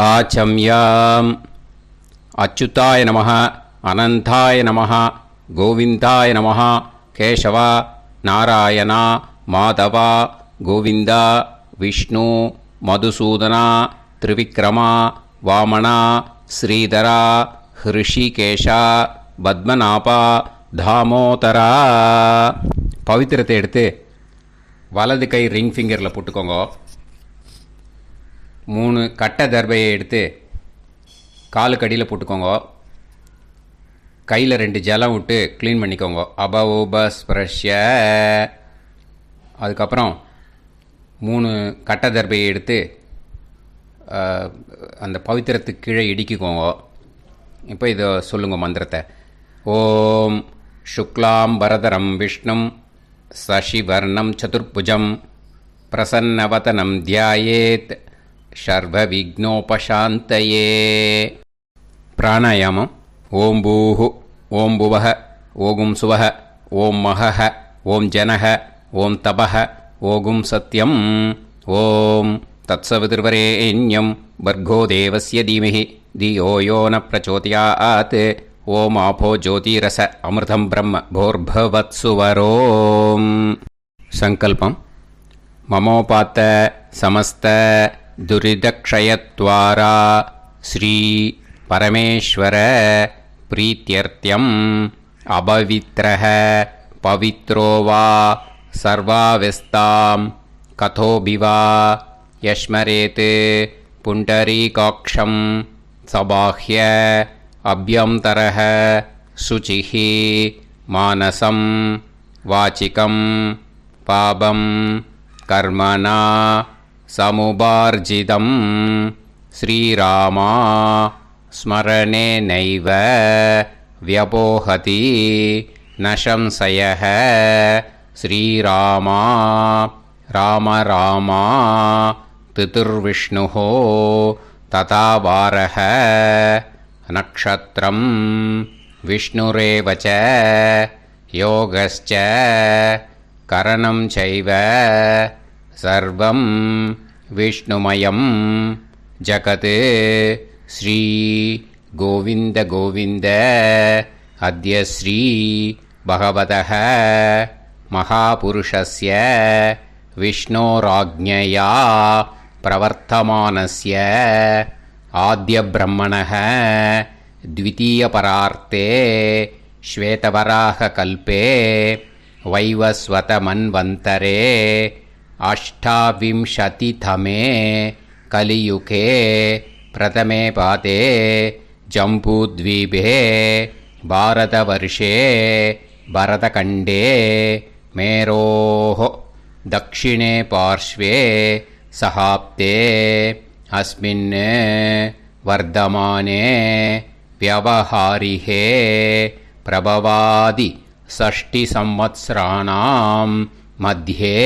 ஆச்சம்யாம். அச்சுதாய நமः, அனந்தாய நமः, கோவிந்தாய நமः, கேசவா, நாராயணா, மாதவா, கோவிந்தா, விஷ்ணு, மதுசூதனா, திரிவிக்ரமா, வாமனா, ஸ்ரீதரா, ஹிருஷிகேஷா, பத்மநாபா, தாமோதரா. பவித்திரத்தை எடுத்து வலது கை ரிங் ஃபிங்கரில் போட்டுக்கோங்க. 3 கட்டை தர்பையை எடுத்து காலுக்கடியில் போட்டுக்கோங்க. கையில் 2 ஜலம் விட்டு க்ளீன் பண்ணிக்கோங்க. அபவோபஸ்பிரஷ்ய. அதுக்கப்புறம் 3 கட்டை தர்பையை எடுத்து அந்த பவித்திரத்துக்கு கீழே இடிக்கிக்கோங்க. இப்போ இதை சொல்லுங்க மந்திரத்தை. ஓம் சுக்லாம் வரதரம் விஷ்ணும் சசிவர்ணம் சதுர்புஜம் பிரசன்னவதனம் தியாயேத் சர்வ விக்னோபசாந்தயே. பிராணாயாமம். ஓம் பூஹு, ஓம் புவஹ, ஓகும் சுவஹ, ஓம் மஹஹ, ஓம் ஜனஹ, ஓம் தபஹ, ஓகும் சத்யம். ஓம் தத்சவிதுர்வரேண்யம் பர்கோ தேவஸ்ய தீமஹி தியோ யோ ந பிரச்சோதயாத். ஓம் ஆபோ ஜோதிரச அமிர்தம் பிரம்ம போர்பவத்சுவரோம். சங்கல்பம். மமோபாத்த சமஸ்த துரிதக்ஷயத்வாரா ஸ்ரீ பரமேஸ்வர பிரீத்யர்த்தியம் அபவித்ரஹ பவித்ரோ வா சர்வாவஸ்தாம் கதோபிவா யஸ்மரேத் புண்டரீகாக்ஷம் சபாஹ்ய அப்யந்தரஹ சுசிஹ மானசம் வாசிகம் பாபம் கர்மணா சமுபார்ஜிதம் ஸ்ரீராமா ஸ்மரணேனைவ வ்யபோஹதி ந சம்சயः. ஸ்ரீராமா ராம ராமா திதிர்விஷ்ணுः ததா வாரः. நக்ஷத்ரம் விஷ்ணுரேவ ச யோகஸ்ச கரணம் சைவ சர்வம் விஷ்ணுமயம் ஜகத். ஸ்ரீ கோவிந்த கோவிந்த அத்ய ஸ்ரீ பகவதः மகாபுருஷஸ்ய விஷ்ணோராஜ்ஞயா பிரவர்த்தமானஸ்ய ஆத்ய பிரம்மணः த்விதீயபரார்த்தே ஸ்வேதவராக கல்பே வைவஸ்வத மன்வந்தரே அஷ்டாவிம்சதிதமே கலியுகே பிரதமே பாதே ஜம்பூத்வீபே பாரதவர்ஷே பரதகண்டே மேரோः தக்ஷிணே பார்ஷ்வே சஹாப்தே அஸ்மின் வர்தமானே வியவஹாரிஹே பிரபவாதி ஷஷ்டி சம்வத்சராணாம் மத்யே.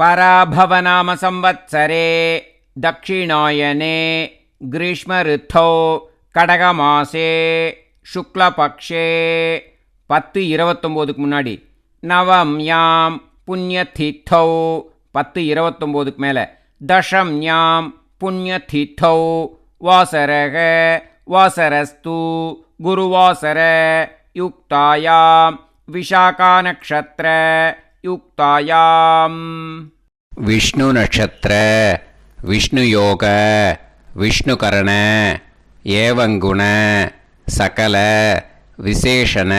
பராபவநாம சம்வத்சரே தக்ஷிணாயனே கிரீஷ்ம ரித்தோ கடகமாசே சுக்லபக்ஷே. 10:29 முன்னாடி நவம்யாம் புண்ணியதித்தௌ. 10:29 மேலே தசம்யாம் புண்ணியதித்தௌ வாசரக வாசரஸ்து குருவாசர யுக்தாயாம் விஷாகா நக்ஷத்ர யுக்தாயாம். விஷ்ணு நட்சத்திர விஷ்ணு யோக விஷ்ணுகரண ஏவங்குண சகல விசேஷண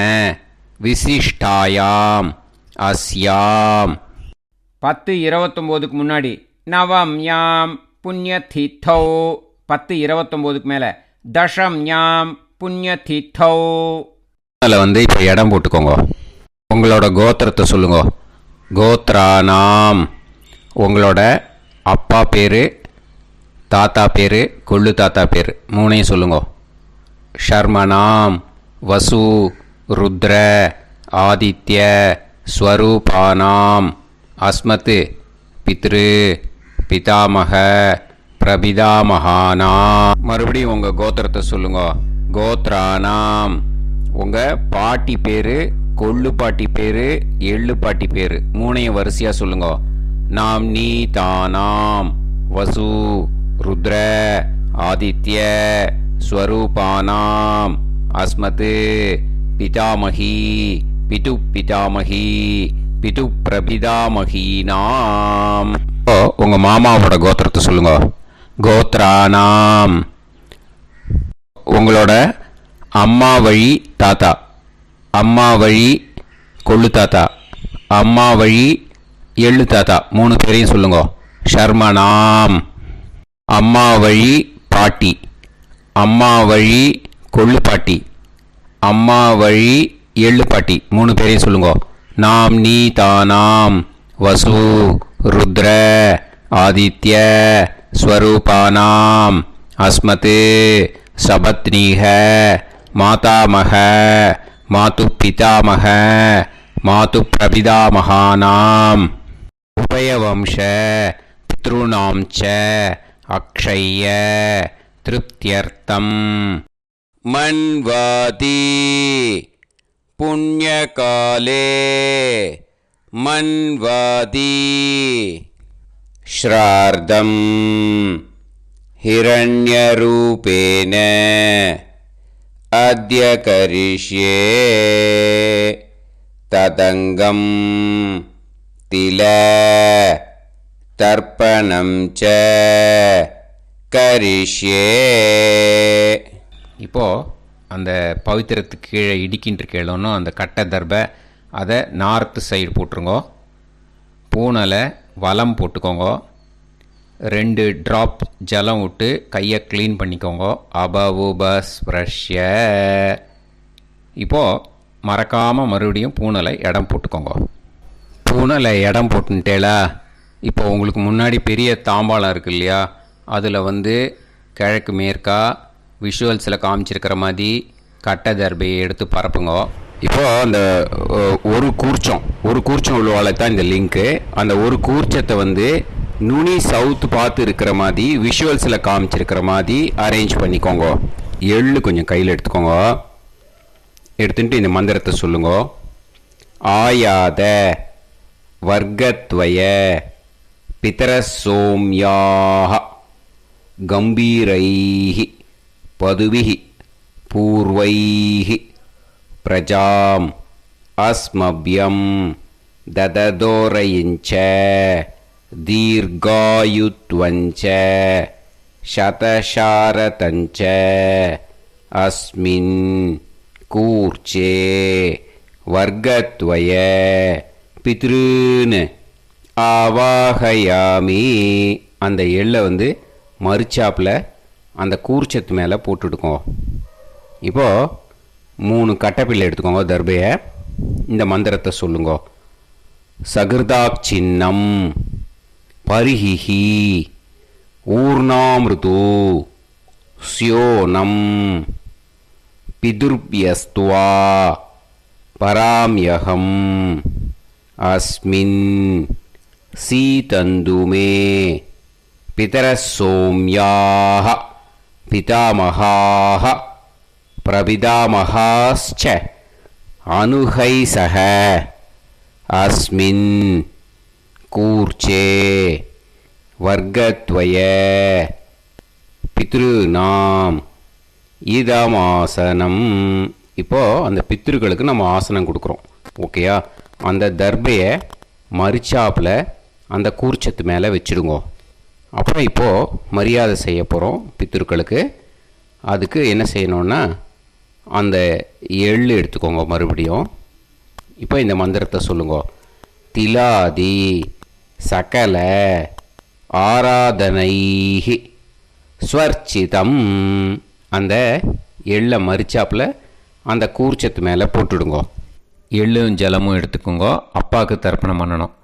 விசிஷ்டாயாம் அஸ்யாம். 10:29 முன்னாடி நவம்யாம் புண்ணியதித்தௌ. 10:29 மேலே தசம்யாம் புண்ணியதித்தௌ. அதில் இப்போ இடம் போட்டுக்கோங்க. உங்களோட கோத்திரத்தை சொல்லுங்க. கோத்ரானாம். உங்களோட அப்பா பேர், தாத்தா பேர், கொள்ளு தாத்தா பேர் 3ஐயும் சொல்லுங்க. ஷர்மனாம் வசு ருத்ர ஆதித்ய ஸ்வரூபானாம் அஸ்மத் பித்ரு பிதாமக பிரபிதாமகானா. மறுபடியும் உங்கள் கோத்திரத்தை சொல்லுங்க. கோத்ரானாம். உங்கள் பாட்டி பேர், கொள்ளு பாட்டி பேர், எள்ளு பாட்டி பேர் 3ஐயும் வரிசையாக சொல்லுங்க. நாம் நீ தானாம் வசு ருத்ர ஆதித்ய ஸ்வரூபானாம் அஸ்மத் பிதாமகி பிது பிதாமகி பிது பிரபிதாமகீனாம். உங்கள் மாமாவோட கோத்திரத்தை சொல்லுங்க. கோத்ரானாம் உங்களோட அம்மா வழி தாத்தா, அம்மா வழி கொள்ளு தாத்தா, அம்மா வழி எள்ளு தாத்தா, 3 பேரையும் சொல்லுங்க. ஷர்மனாம் அம்மா வழி பாட்டி, அம்மா வழி கொள்ளு பாட்டி, அம்மா வழி எள்ளு பாட்டி, 3 பேரையும் சொல்லுங்க. நாம் நீ தானாம் வசு ருத்ர ஆதித்ய ஸ்வரூபானாம் அஸ்மத் சபத்னீஹ மாதாமக மாது பிதாமக மாது பிரபிதாமகானாம் உபயவம்ச பித்ருணாம் ச அக்ஷய திருப்தியர்த்தம் மன்வாதி புண்ணியகாலே மன்வாதி ஸ்ரார்த்தம் हिरण्यरूपेण अद्य करिष्ये तदङ्गं तिल तर्पणं च करिष्ये. இப்போது அந்த பவித்திரத்துக்கு கீழே இடிக்கின்ற கேளோன்னு அந்த கட்டை தர்பை அதை நார்த்து சைடு போட்டுருங்கோ. பூனலை வலம் போட்டுக்கோங்க. 2 ட்ராப் ஜலம் விட்டு கையை க்ளீன் பண்ணிக்கோங்க. அபவுபஸ்ப்ரஷ்ய. இப்போது மறக்காமல் மறுபடியும் பூனலை இடம் போட்டுக்கோங்க. பூனலை இடம் போட்டுட்டேலா. இப்போ உங்களுக்கு முன்னாடி பெரிய தாம்பாளம் இருக்கு இல்லையா, அதில் கிழக்கு மேற்கா விஷுவல்ஸில் காமிச்சிருக்கிற மாதிரி கட்டை தர்பையை எடுத்து பரப்புங்க. இப்போது அந்த ஒரு கூர்ச்சம் உள்ளவாளை தான் இந்த லிங்க்கு. அந்த ஒரு கூர்ச்சத்தை நுனி சவுத்து பார்த்து இருக்கிற மாதிரி விஷுவல்ஸில் காமிச்சிருக்கிற மாதிரி அரேஞ்ச் பண்ணிக்கோங்க. எள்ளு கொஞ்சம் கையில் எடுத்துக்கோங்க. எடுத்துட்டு இந்த மந்திரத்தை சொல்லுங்க. ஆயாத வர்க்கத்வய பிதரசோம்யாக கம்பீரைஹி பதுவிஹி பூர்வைஹி பிரஜாம் அஸ்மப்யம் தததோரயிஞ்ச दीर्घायुत्वञ्च शतशारतञ्च अस्मिन् कूर्चे वर्गत्वय पितॄन् ஆவாகயாமி. அந்த எள்ளை மறுச்சாப்பில் அந்த கூர்ச்சத்து மேலே போட்டுடுக்கோங்க. இப்போது 3 கட்டைப்பிள்ளை எடுத்துக்கோங்க. தர்பையை இந்த மந்திரத்தை சொல்லுங்க. சகிருதாக் சின்னம் பரிஹிஹி ஊர்ணாமிருது ஸ்யோனம் பிதுர்பியஸ்துவா பராம்யகம் அஸ்மின் சீதந்துமே பிதரசோம்யாக பிதாமகாः பிரபிதாமகாश्च அனுகைசக अस्मिन् कूर्चे वर्गत्वय பித்ருநாம் இதமாசனம். இப்போது அந்த பித்ருக்களுக்கு நம்ம ஆசனம் கொடுக்குறோம். ஓகேயா? அந்த தர்பையை மறுச்சாப்பில் அந்த கூர்ச்சத்து மேலே வச்சுடுங்க. அப்புறம் இப்போது மரியாதை செய்ய போகிறோம் பித்ருக்களுக்கு. அதுக்கு என்ன செய்யணுன்னா அந்த எள்ளு எடுத்துக்கோங்க. மறுபடியும் இப்போ இந்த மந்திரத்தை சொல்லுங்க. திலாதி சகல ஆராதனைஹி ஸ்வர்ச்சிதம். அந்த எள்ளை மரிச்சாப்பில் அந்த கூர்ச்சத்து மேலே போட்டுடுங்க. எள்ளும் ஜலமும் எடுத்துக்கோங்க. அப்பாவுக்கு தர்ப்பணம் பண்ணணும்.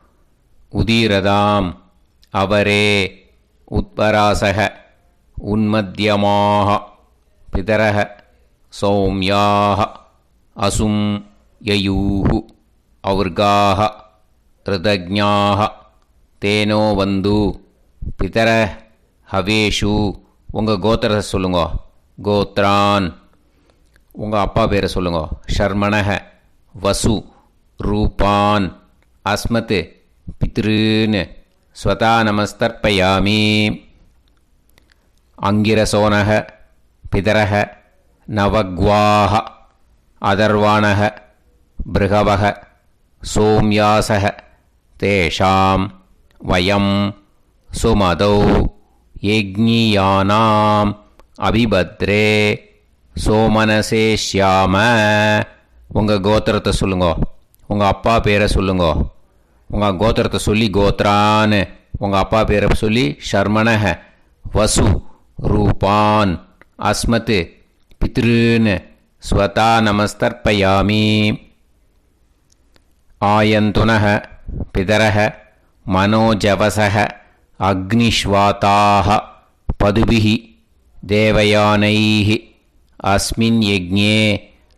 உதீரதாம் அவரே உத்பராசக உன்மத்தியமாக பிதரக சௌமியாக அசும் யயூஹு அவர்காக ரிதஜ்ஞாக தேனோ வந்து பிதர ஹவேஷு. உங்கள் கோத்திரத்தை சொல்லுங்க. கோத்ரான். உங்கள் அப்பா பேரை சொல்லுங்க. ஷர்மணக வசு ரூபான் அஸ்மத் பித்ருன்னு ஸ்வதா நமஸ்தர்ப்பயாமி. அங்கிரசோனக பிதரக நவக்வாஹ அதர்வாணக பிருகவக சோம்யாசக தேஷாம் வயம் சுமதௌ யஜ்ஞியானாம் அபிபத்ரே சோமனசேஷ்யாம. உங்கள் கோத்திரத்தை சொல்லுங்க, உங்கள் அப்பா பேரை சொல்லுங்க. உங்கள் கோத்திரத்தை சொல்லி கோத்ரான்னு, உங்கள் அப்பா பேரை சொல்லி ஷர்மணக வசு ரூபான் அஸ்மத் பித்ருன்னு ஸ்வதா நமஸ்தர்ப்பயாமி. ஆயந்துனக பிதரக மனோஜவசக அக்னிஷ்வாதாக பதுபிஹி தேவயானைஹி அஸ்மின் யஜ்ஞே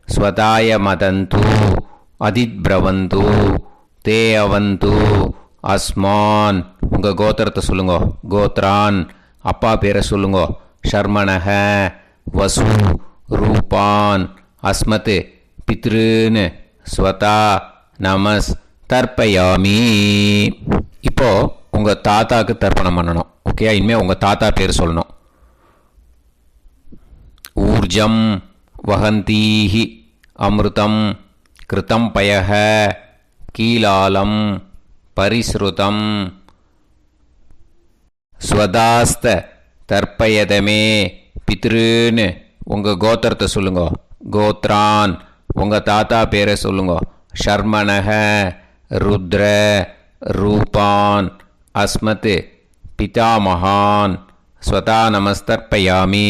ஸ்வதாய மதந்து அதித்பிரவந்து தே அவது அஸ்மான். உங்கள் கோத்திரத்தை சொல்லுங்க, கோத்ரான் அப்பா பேரை சொல்லுங்க. ஷர்மணக வசு ரூபான் அஸ்மத் பித்ருன்னு ஸ்வதா நமஸ் தர்ப்பயாமி. இப்போ உங்கள் தாத்தாவுக்கு தர்ப்பணம் பண்ணணும். ஓகே, இனிமேல் உங்கள் தாத்தா பேர் சொல்லணும். ஊர்ஜம் வஹந்தீஹி அமிர்தம் கிருதம் பயஹ கீலாலம் பரிஸ்ருதம் ஸ்வதாஸ்த தர்ப்பயதமே பித்ருன்னு உங்கள் கோத்திரத்தை சொல்லுங்க. கோத்ரான் உங்கள் தாத்தா பேரை சொல்லுங்க. ஷர்மணக ருத்ர ரூபான் அஸ்மத் பிதாமகான் ஸ்வதா நமஸ்தர்ப்பயாமி.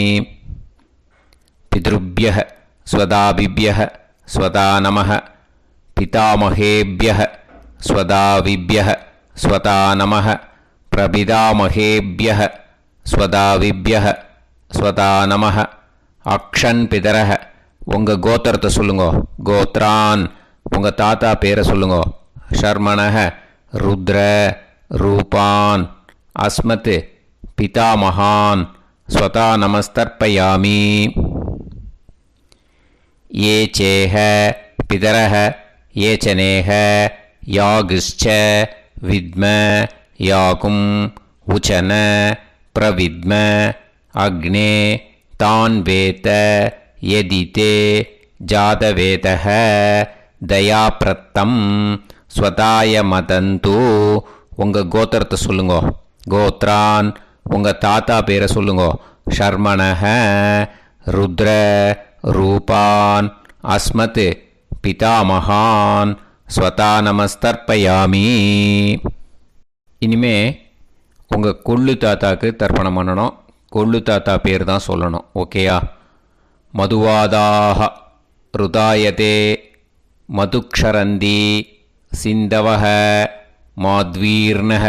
பித்ருப்யः ஸ்வதாபிப்யः ஸ்வதா நமः பிதாமகேப்யः ஸ்வதாவிப்யः ஸ்வதா நமः பிரபிதாமகேப்யः ஸ்வதாவிப்யः ஸ்வதா நமः. அக்ஷன் பிதரः உங்கள் கோத்திரத்தை சொல்லுங்க. கோத்ரான் உங்கள் தாத்தா பேரை சொல்லுங்க. ஷர்மணக ருத்ர ரூபான் அஸ்மத் பிதாமகான் ஸ்வதா நமஸ்தர்ப்பயாமி. ये चेह पितरः ये च नेह यागश्च विद्म याकुं उचन प्रविद्म अग्ने तान् वेत यदिते जातवेतः दयाप्रत्तं स्वताय मदन्तु. உங்கள் கோத்திரத்தை சொல்லுங்க. கோத்ரான் உங்கள் தாத்தா பேரை சொல்லுங்க. ஷர்மணக ருத்ர ரூபான் அஸ்மத் பிதாமகான் ஸ்வதா நமஸ்தர்ப்பயாமி. இனிமே உங்கள் கொள்ளு தாத்தாக்கு தர்ப்பணம் பண்ணணும். கொள்ளு தாத்தா பேர் தான் சொல்லணும். ஓகேயா? மதுவாதாக ருதாயதே மதுக்ஷரந்தி சிந்தவக மாத்வீர்ணக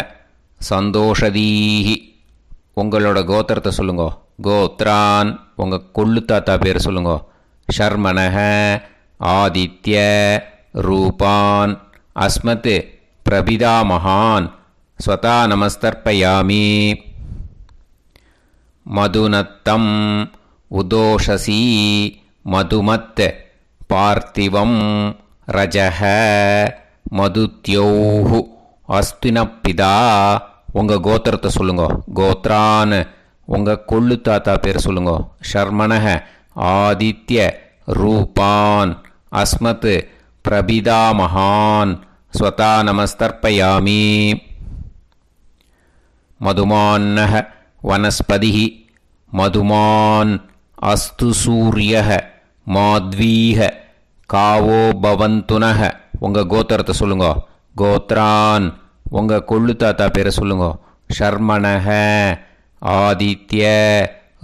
சந்தோஷதீஹி. உங்களோட கோத்திரத்தை சொல்லுங்க. கோத்ரான் உங்கள் கொள்ளு தாத்தா பேர் சொல்லுங்க. ஷர்மணக ஆதித்ய ரூபான் அஸ்மத் பிரபிதாமகான் ஸ்வதா நமஸ்தர்ப்பயாமி. மதுநத்தம் உதோஷசி மதுமத் பார்த்திவம் ரஜஹ மதுத்யோஹு அஸ்தினப்பிதா. உங்கள் கோத்திரத்தை சொல்லுங்க. கோத்ரான் உங்கள் கொள்ளு தாத்தா பேர் சொல்லுங்க. ஷர்மணக ஆதித்ய ரூபான் அஸ்மத் பிரபிதாமகான் ஸ்வதா நமஸ்தர்ப்பயாமி. மதுமான்னக வனஸ்பதிः மதுமான் அஸ்து சூரியः மாத்வீஹ காவோ பவந்துனக. உங்கள் கோத்திரத்தை சொல்லுங்க. கோத்ரான் உங்கள் கொள்ளு தாத்தா பேரை சொல்லுங்க. ஷர்மணக ஆதித்ய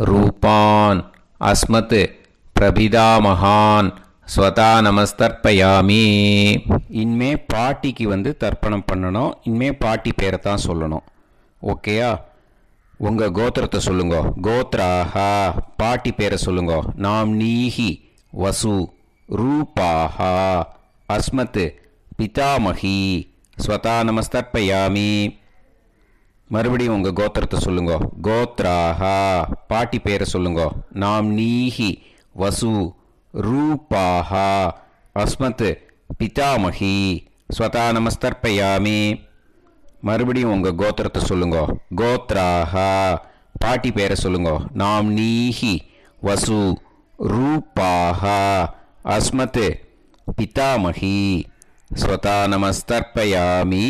ரூபான் அஸ்மத் பிரபிதாமகான் ஸ்வதா நமஸ்தர்ப்பயாமி. இனிமே பாட்டிக்கு தர்ப்பணம் பண்ணணும். இனிமே பாட்டி பேரை தான் சொல்லணும். ஓகேயா? உங்கள் கோத்திரத்தை சொல்லுங்க. கோத்ராஹா பாட்டி பேரை சொல்லுங்க. நாம் நீஹி வசு ரூபாஹா அஸ்மத் பிதாமகி ஸ்வதா நமஸ்தர்ப்பயாமி. மறுபடியும் உங்கள் கோத்திரத்தை சொல்லுங்க. கோத்ராஹா பாட்டி பேரை சொல்லுங்க. நாம் நீஹி வசு ரூபாஹா அஸ்மத் பிதாமகி ஸ்வதா நமஸ்தர்ப்பயாமி. மறுபடியும் உங்கள் கோத்திரத்தை சொல்லுங்க. கோத்ராஹா பாட்டி பேரை சொல்லுங்க. நாம் நீஹி வசு ரூபாக அஸ்மத் பிதாமகி ஸ்வதா நமஸ்தர்ப்பயாமி.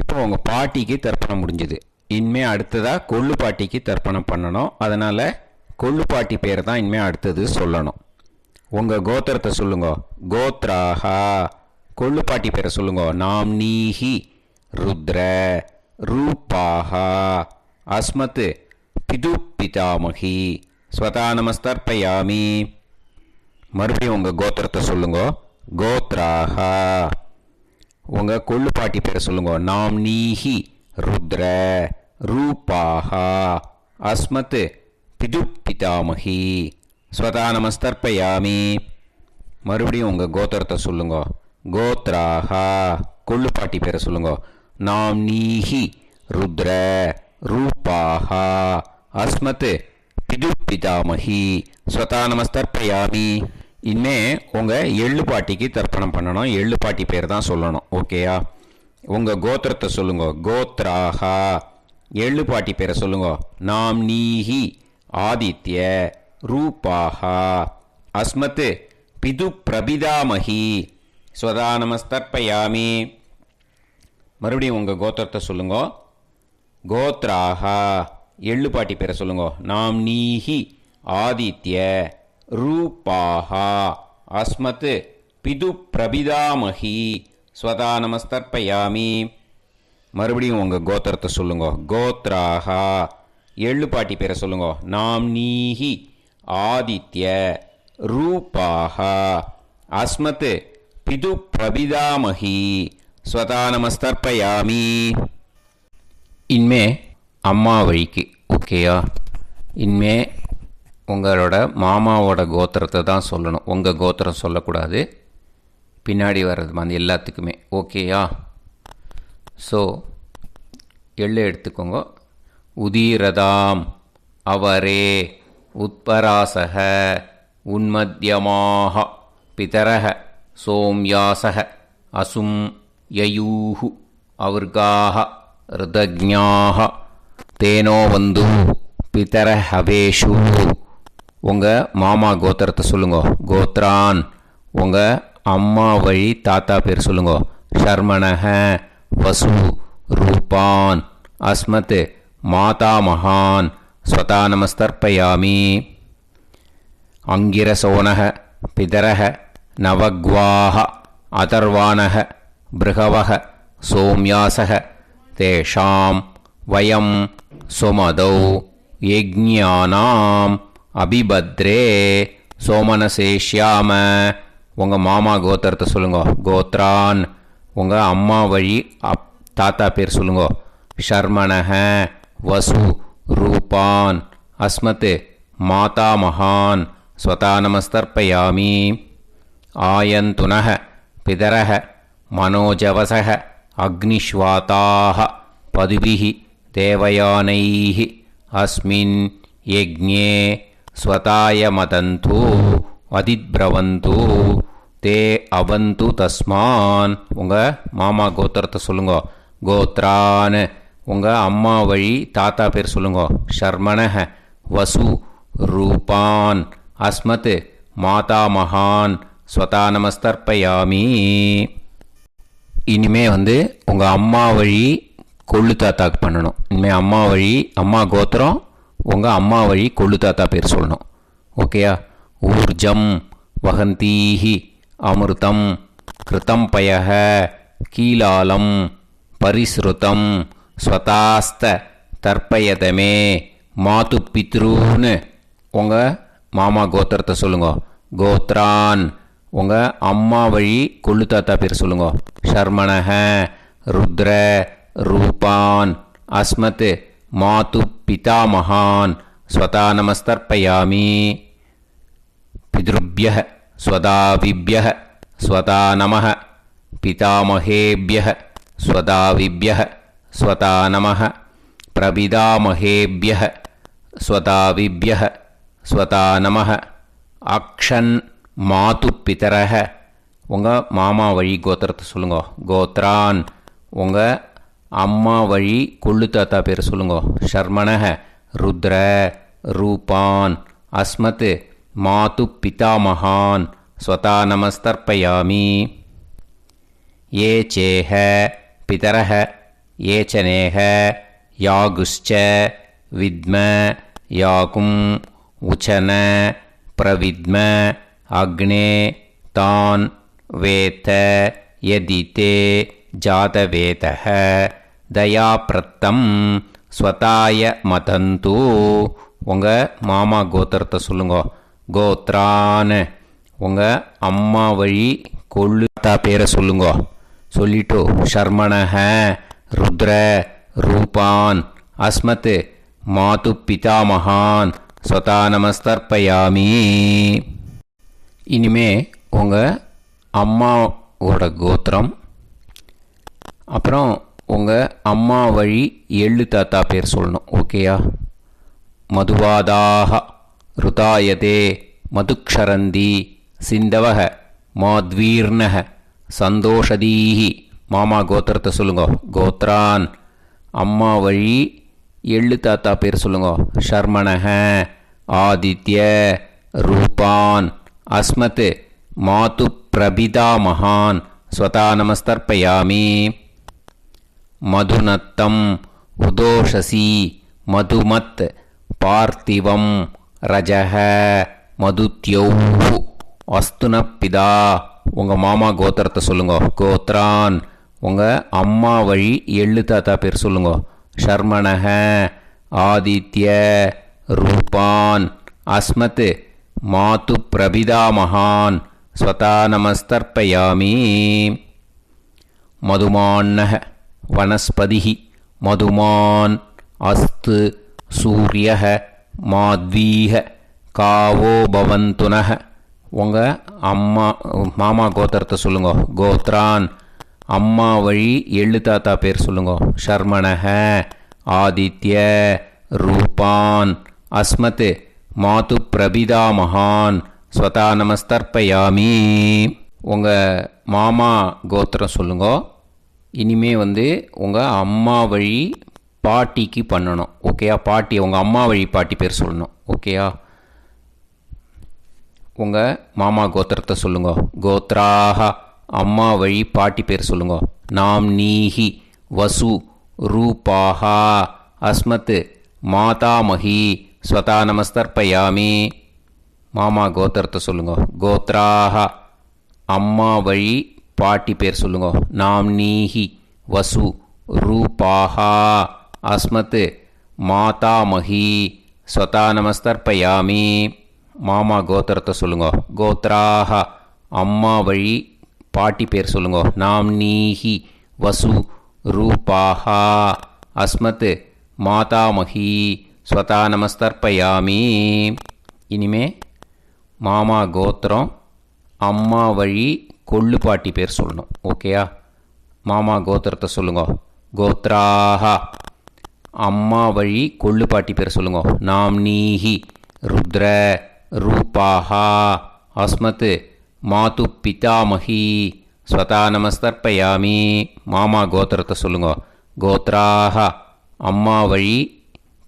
இப்போ உங்கள் பாட்டிக்கு தர்ப்பணம் முடிஞ்சது. இனிமே அடுத்ததாக கொள்ளு பாட்டிக்கு தர்ப்பணம் பண்ணணும். அதனால் கொள்ளு பாட்டி பேரை தான் இனிமேல் அடுத்தது சொல்லணும். உங்கள் கோத்திரத்தை சொல்லுங்க. கோத்ராஹா. கொள்ளு பாட்டி பேரை சொல்லுங்க. நாம் நீஹி ருத்ர ரூபாஹா அஸ்மத் பிது பிதாமகி ஸ்வதா நமஸ்தர்ப்பயாமி. மறுபடியும் உங்கள் கோத்திரத்தை சொல்லுங்க. கோத்ராஹா. உங்கள் கொள்ளு பாட்டி பேரை சொல்லுங்க. நாம் நீஹி ருத்ர ரூபாஹா அஸ்மத் பிது பிதாமகி ஸ்வதா நமஸ்தர்ப்பயாமி. மறுபடியும் உங்கள் கோத்திரத்தை சொல்லுங்க. கோத்ராஹா. கொள்ளு பாட்டி பேரை சொல்லுங்க. நாம் நீஹி ருத்ர ரூபாஹா அஸ்மத் பிது பிதாமகி ஸ்வதா நமஸ்தர்ப்பயாமி. இனிமே உங்கள் எள்ளு பாட்டிக்கு தர்ப்பணம் பண்ணணும். எள்ளு பாட்டி பேர் தான் சொல்லணும். ஓகேயா? உங்கள் கோத்திரத்தை சொல்லுங்க. கோத்ராஹா. எள்ளு பாட்டி பேரை சொல்லுங்க. நாம் நீஹி ஆதித்ய ரூபாஹா அஸ்மத் பிது பிரபிதாமகி ஸ்வதா நமஸ்தர்ப்பயாமி. மறுபடியும் உங்கள் கோத்திரத்தை சொல்லுங்க. கோத்ராஹா. எள்ளு பாட்டி பேரை சொல்லுங்க. நாம் நீஹி ஆதித்ய ரூபாஹா அஸ்மத் பிது பிரபிதாமகி ஸ்வதா நமஸ்தர்ப்பயாமி. மறுபடியும் உங்கள் கோத்திரத்தை சொல்லுங்க. கோத்ராஹா. எள்ளு பாட்டி பேரை சொல்லுங்க. நாம் நீஹி ஆதித்ய ரூபாஹா அஸ்மத் பிது பிரபிதாமகி ஸ்வதா நமஸ்தர்ப்பயாமி. இனிமே அம்மா வழிக்கு. ஓகேயா? இனிமே உங்களோட மாமாவோட கோத்திரத்தை தான் சொல்லணும். உங்கள் கோத்திரம் சொல்லக்கூடாது. பின்னாடி வர்றது வந்து எல்லாத்துக்குமே. ஓகேயா? ஸோ எள்ளு எடுத்துக்கோங்க. உதீரதாம் அவரே உத்பராசக உன்மத்யமாக பிதரக சோம்யாசக அசும் யயூஹு அவர்காக ருதஜ்ஞாக தேனோ வந்து பிதர ஹவேஷு. உங்கள் மாமா கோத்திரத்தை சொல்லுங்க. கோத்ரான். உங்கள் அம்மா வழி தாத்தா பேர் சொல்லுங்க. ஷர்மணக வசு ரூபான் அஸ்மத் மாதா மகான் ஸ்வதா நமஸ்தர்ப்பயாமி. அங்கிரசோனக பிதரக நவக்வாக அதர்வானக பிருகவக சோம்யாசக தேஷாம் வயம் சுமதௌ யஜ்ஞானாம் அபிபத்ரே சோமனசேஷ்யாம. உங்கள் மாமா கோத்திரத்தை சொல்லுங்க. கோத்ரான். உங்கள் அம்மா வழி தாத்தா பேர் சொல்லுங்க. ஷர்மணக வசு ரூபான் அஸ்மத் மாதா மகான் ஸ்வதா நமஸ்தர்ப்பயாமி. ஆயந்துனக பிதரக மனோஜவசக அக்னிஷ்வாதாக பதுபிஹி தேவயானைஹி அஸ்மின் யஜ்ஞே ஸ்வதாய மதந்து அதிப்ரவந்து தே அவந்து தஸ்மான். உங்கள் மாமா கோத்திரத்தை சொல்லுங்க. கோத்ரான். உங்கள் அம்மா வழி தாத்தா பேர் சொல்லுங்க. ஷர்மணக வசு ரூபான் அஸ்மத் மாதா மகான் ஸ்வதா நமஸ்தர்ப்பயாமி. இனிமே வந்து உங்கள் அம்மா வழி கொள்ளு தாத்தாக்கு பண்ணணும். இனிமேல் அம்மா வழி அம்மா கோத்திரம் உங்கள் அம்மா வழி கொள்ளு தாத்தா பேர் சொல்லணும். ஓகேயா? ஊர்ஜம் வகந்தீஹி அமிர்தம் கிருதம் பயக கீலாலம் பரிஸ்ருதம் ஸ்வதாஸ்த தர்ப்பயதமே மாது பித்ரூன்னு. உங்கள் மாமா கோத்திரத்தை சொல்லுங்க. கோத்ரான். உங்கள் அம்மா வழி கொள்ளு தாத்தா பேர் சொல்லுங்க. ஷர்மணக ருத்ர ரூபான் அஸ்மத் மாது பிதாமகான் ஸ்வதா நமஸ்தர்ப்பயாமி. பித்ருப்யः ஸ்வதாவிப்யः ஸ்வதா நமः பிதாமகேப்யः ஸ்வதாவிப்யः ஸ்வதா நமः பிரபிதாமகேப்யः ஸ்வதாவிப்யः ஸ்வதா நமः. அக்ஷன் மாது பிதரக. உங்கள் மாமா வழி கோத்திரத்தை சொல்லுங்க. கோத்ரான். உங்கள் அம்மா வழி கொள்ளு தாத்தா பேர் சொல்லுங்க. ஷர்மணக ருத்ர ரூபான் அஸ்மத் மாது பிதாமகான் ஸ்வதா நமஸ்தர்ப்பயாமி. ये चेह पितरः ये च नेह यागुश्च विद्म याकुम् उचन प्रविद्म अग्ने तान् वेत यदिते जातवेतः दयाप्रत्तं स्वताय मदन्तु. உங்கள் மாமா கோத்திரத்தை சொல்லுங்க. கோத்ரான் உங்கள் அம்மா வழி கொள்ளுத்தா பேரை சொல்லுங்க. சொல்லிட்டு ஷர்மணஹ ருத்ர ரூபான் அஸ்மத் மாது பிதாமகான் ஸ்வதா நமஸ்தர்ப்பயாமி. இனிமே உங்கள் அம்மாவோட கோத்திரம், அப்புறம் உங்கள் அம்மா வழி எள்ளு தாத்தா பேர் சொல்லணும். ஓகேயா? மதுவாதாக ருதாயதே மதுக்ஷரந்தி சிந்தவக மாத்வீர்ணக சந்தோஷதீஹி. மாமா கோத்திரத்தை சொல்லுங்க. கோத்ரான் அம்மா வழி எள்ளு தாத்தா பேர் சொல்லுங்க. ஷர்மணஹ ஆதித்ய ரூபான் அஸ்மத் மாது பிரபிதா மகான் ஸ்வதா நமஸ்தர்ப்பயாமி. மதுநத்தம் உதோஷசி மதுமத் பார்த்திவம் ரஜஹ மதுத்யௌஹு அஸ்துனப்பிதா. உங்கள் மாமா கோத்திரத்தை சொல்லுங்க. கோத்ரான் உங்கள் அம்மா வழி எள்ளு தாத்தா பேர் சொல்லுங்க. ஷர்மணஹ ஆதித்ய ரூபான் அஸ்மத் மாது பிரபிதா மகான் ஸ்வதா நமஸ்தர்ப்பயாமி. மதுமான்னஹ வனஸ்பதிஹி மதுமான் அஸ்து சூரியஹ மாத்வீஹ காவோ பவந்துனஹ. உங்கள் மாமா கோத்திரத்தை சொல்லுங்க. கோத்ரான் அம்மா வழி எள்ளு தாத்தா பேர் சொல்லுங்க. ஷர்மணஹ ஆதித்ய ரூபான் அஸ்மத் மாது பிரபிதா மகான் ஸ்வதா நமஸ்தர்ப்பயாமி. உங்கள் மாமா கோத்திரம் சொல்லுங்க. இனிமே உங்கள் அம்மா வழி பாட்டிக்கு பண்ணணும். ஓகேயா? பாட்டி உங்கள் அம்மா வழி பாட்டி பேர் சொல்லணும். ஓகேயா? உங்கள் மாமா கோத்திரத்தை சொல்லுங்க. கோத்ராக அம்மா வழி பாட்டி பேர் சொல்லுங்க. நாம் நீஹி வசு ரூபாஹா அஸ்மத் மாதாமஹி ஸ்வதா நமஸ்தர்ப்பயாமி. மாமா கோத்திரத்தை சொல்லுங்க. கோத்ராக அம்மா வழி பாட்டி பேர் சொல்லுங்க. நாம் நீஹி வசு ரூபாஹா அஸ்மத் மாதாமஹி ஸ்வதா நமஸ்தர்ப்பயாமி. மாமா கோத்திரத்தை சொல்லுங்க. கோத்ராக அம்மா வழி பாட்டி பேர் சொல்லுங்க. நாம் நீஹி வசு ரூபாஹா அஸ்மத் மாதாமஹி ஸ்வதா நமஸ்தர்ப்பயாமி. இனிமே மாமா கோத்திரம் அம்மா வழி கொள்ளு பாட்டி பேர் சொல்லணும். ஓகேயா? மாமா கோத்திரத்தை சொல்லுங்க. கோத்ராக அம்மா வழி கொள்ளு பாட்டி பேர் சொல்லுங்க. நாம் நீஹி ருத்ர ரூபாஹா அஸ்மத் மாது பிதாமஹி ஸ்வதா நமஸ்தர்ப்பயாமி. மாமா கோத்திரத்தை சொல்லுங்க. கோத்ராக அம்மா வழி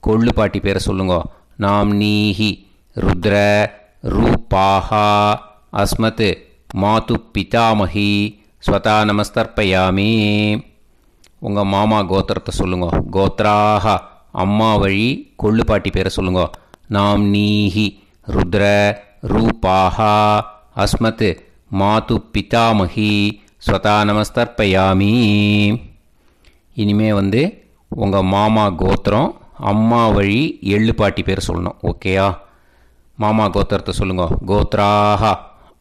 கொள்ளு பாட்டி பேரை சொல்லுங்க. நாம் நீஹி ருத்ர ரூபாஹா அஸ்மத் மாது பிதாமஹி ஸ்வதா நமஸ்தர்ப்பயாமி. உங்கள் மாமா கோத்திரத்தை சொல்லுங்க. கோத்ராக அம்மா வழி கொள்ளு பாட்டி பேரை சொல்லுங்க. நாம் நீஹி ருத்ர ரூபாஹா அஸ்மத் மாது பிதாமஹி ஸ்வதா நமஸ்தர்ப்பயாமி. இனிமே உங்கள் மாமா கோத்திரம் அம்மா வழி எள்ளு பாட்டி பேர் சொல்லணும். ஓகேயா? மாமா கோத்திரத்தை சொல்லுங்க. கோத்ராக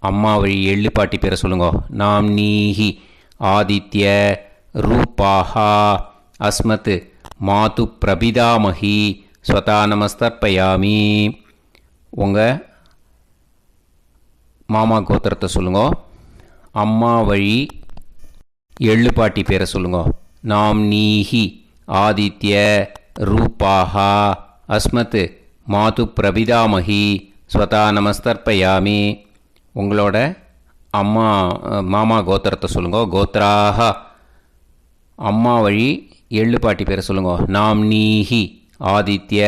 அம்மா வழி எள்ளு பாட்டி பேரை சொல்லுங்க. நாம் நீஹி ஆதித்ய ரூபாஹா அஸ்மத் மாது பிரபிதாமஹி ஸ்வதா நமஸ்தர்ப்பயாமி. உங்கள் மாமா கோத்திரத்தை சொல்லுங்க. அம்மா வழி எள்ளு பாட்டி பேரை சொல்லுங்க. நாம் நீஹி ஆதித்ய ரூபாஹா அஸ்மத் மாது பிரபிதாமஹி ஸ்வதா நமஸ்தர்ப்பயாமி. உங்களோட மாமா கோத்திரத்தை சொல்லுங்க. கோத்ராக அம்மா வழி எள்ளு பாட்டி பேரை சொல்லுங்க. நாம் நீஹி ஆதித்ய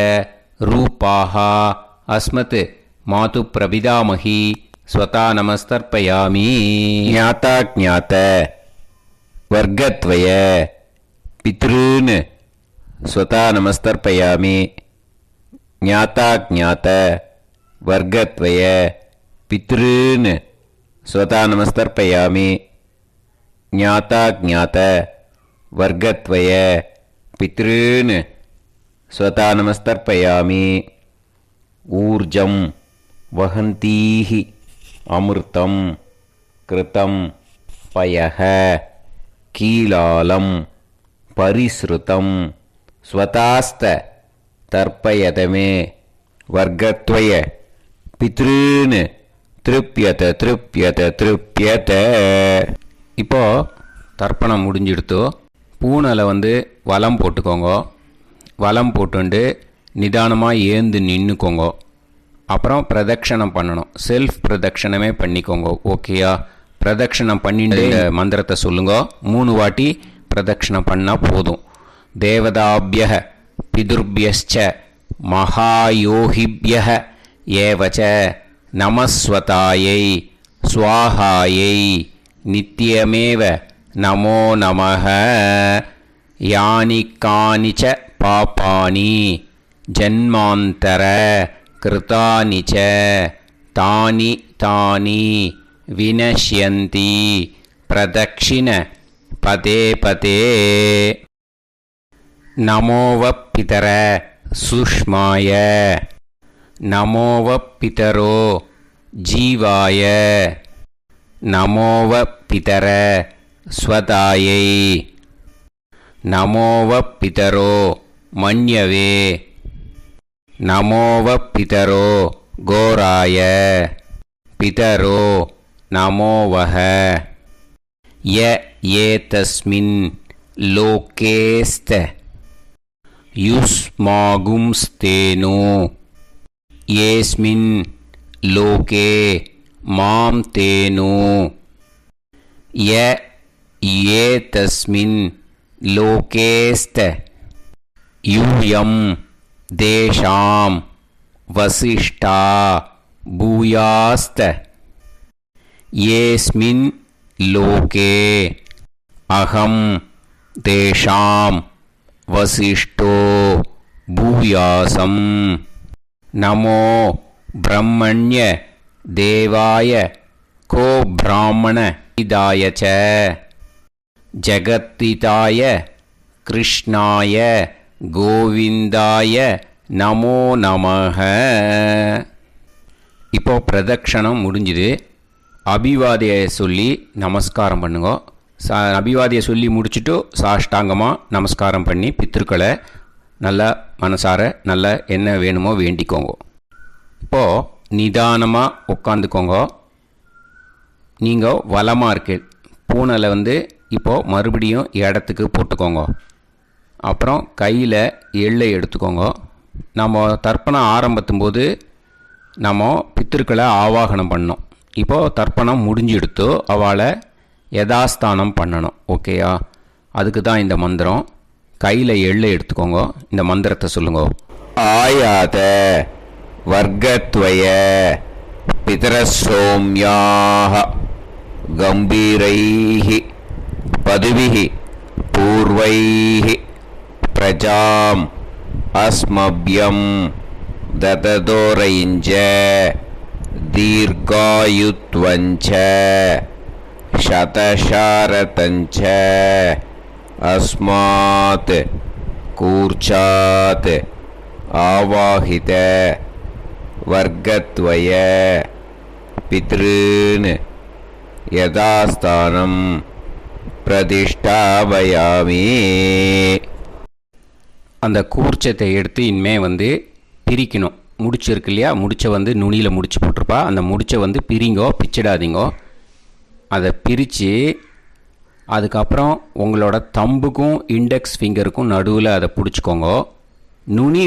रूपाः अस्मत् मातु प्रविदामहि स्वता नमस्तर्पयामि ज्ञाता ज्ञात वर्गत्वय पितॄन् स्वता नमस्तर्पयामि ज्ञाता ज्ञात वर्गत्वय पितॄन् स्वता नमस्तर्पयामि ज्ञाता ज्ञात वर्गत्वय पितॄन् स्वता नमस्तर्पयामि ऊर्जं वहन्तीः अमृतं कृतं पयः कीलालं परिसृतं स्वतास्त तर्पयत मे वर्गत्वय पितॄन् திருப்பியத திருப்பியத திருப்பியத. இப்போ தர்ப்பணம் முடிஞ்சிடுத்தோ பூனலை வலம் போட்டுக்கோங்க. வலம் போட்டுண்டு நிதானமாக ஏந்து நின்றுக்கோங்க. அப்புறம் பிரதட்சணம் பண்ணணும். செல்ஃப் பிரதட்சணமே பண்ணிக்கோங்க. ஓகேயா? பிரதட்சணம் பண்ணிட்டு மந்திரத்தை சொல்லுங்க. 3 வாட்டி பிரதட்சணம் பண்ணால் போதும். தேவதாபிய பிதுர்பியச்ச மகாயோகிபிய ஏவச்ச நமஸ்வதாயை ஸ்வாஹாயை நித்யமேவ நமோ நமः. யானி கானிச்ச பாபானி ஜன்மாந்தர கிருதானி ச தானி தானி வினஷ்யந்தி பிரதக்ஷிண பதே பதே. நமோவ பிதர சுஷ்மாய நமோவ பிதரோ ஜீவாய நமோவ பிதர ஸ்வதாயை நமோவ பிதரோ மன்யவே நமோவ பிதரோ கோராய பிதரோ நமோவஹ. ய ஏதஸ்மின் லோகேஸ்த யுஸ்மாகும்ஸ்தேனோ येस्मिन् लोके मां तेनु. य एतस्मिन् लोकेस्त यूयं देशां वसिष्ठा भूयास्त. येस्मिन् लोके अहं तेषां वसिष्ठो भूयासम्. நமோ பிரம்மண்ய தேவாய கோ பிராமண இதாய ச ஜகத்திதாய கிருஷ்ணாய கோவிந்தாய நமோ நமஹ. இப்போ பிரதட்சணம் முடிஞ்சுது. அபிவாதியை சொல்லி நமஸ்காரம் பண்ணுங்க. அபிவாதியை சொல்லி முடிச்சுட்டு சாஷ்டாங்கமாக நமஸ்காரம் பண்ணி பித்திருக்களை நல்லா மனசார நல்லா என்ன வேணுமோ வேண்டிக்கோங்க. இப்போது நிதானமாக உட்காந்துக்கோங்க. நீங்கள் வலமாக இருக்கு பூனலை இப்போது மறுபடியும் இடத்துக்கு போட்டுக்கோங்க. அப்புறம் கையில் எள்ளை எடுத்துக்கோங்க. நம்ம தர்ப்பணம் ஆரம்பத்தும் போது நம்ம பித்திருக்களை ஆவாகனம் பண்ணோம். இப்போது தர்ப்பணம் முடிஞ்செடுத்து அவளை யதாஸ்தானம் பண்ணணும். ஓகேயா? அதுக்கு தான் இந்த மந்திரம். கையில் எள்ளை எடுத்துக்கோங்க. இந்த மந்திரத்தை சொல்லுங்க. ஆயாத வர்க்கத்வய பிதரசோம்யாஹ கம்பீரைஹி பதுவிஹி பூர்வைஹி பிரஜாம் அஸ்மப்யம் தததோரைஞ்ச தீர்காயுத்வஞ்ச சதசாரதஞ்ச अस्मात् कूर्चात् आवाहित वर्गत्वय पितॄन् यथास्थानं प्रतिष्ठापयामि. அந்த கூர்ச்சத்தை எடுத்து இனிமே பிரிக்கணும். முடிச்சு இருக்கு இல்லையா? முடிச்சை நுனியில் முடிச்சு போட்டிருப்பா. அந்த முடிச்சை பிரிங்கோ, பிச்சிடாதீங்கோ. அதை பிரித்து அதுக்கப்புறம் உங்களோட தம்புக்கும் இண்டெக்ஸ் ஃபிங்கருக்கும் நடுவில் அதை பிடிச்சிக்கோங்க. நுனி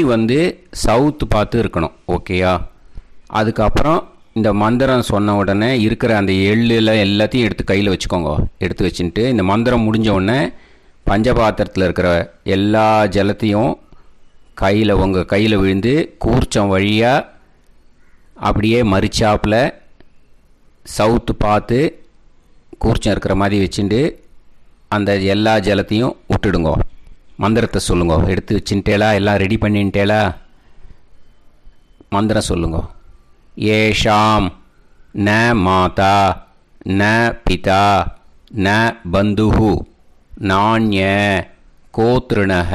சவுத்து பார்த்து இருக்கணும். ஓகேயா? அதுக்கப்புறம் இந்த மந்திரம் சொன்ன உடனே இருக்கிற அந்த எள்ளில் எல்லாத்தையும் எடுத்து கையில் வச்சுக்கோங்க. எடுத்து வச்சுட்டு இந்த மந்திரம் முடிஞ்ச உடனே பஞ்சபாத்திரத்தில் இருக்கிற எல்லா ஜலத்தையும் உங்கள் கையில் விழுந்து கூர்ச்சம் வழியாக அப்படியே மறிச்சாப்பில் சவுத்து பார்த்து கூர்ச்சம் இருக்கிற மாதிரி வச்சுட்டு அந்த எல்லா ஜலத்தையும் விட்டுடுங்கோ. மந்திரத்தை சொல்லுங்கோ. எடுத்து வச்சுட்டேலா? எல்லாம் ரெடி பண்ணிட்டேலா? மந்திரம் சொல்லுங்கோ. ஏஷாம் ந மாதா ந பிதா ந பந்துஹு நாண்ய கோத்ருணஹ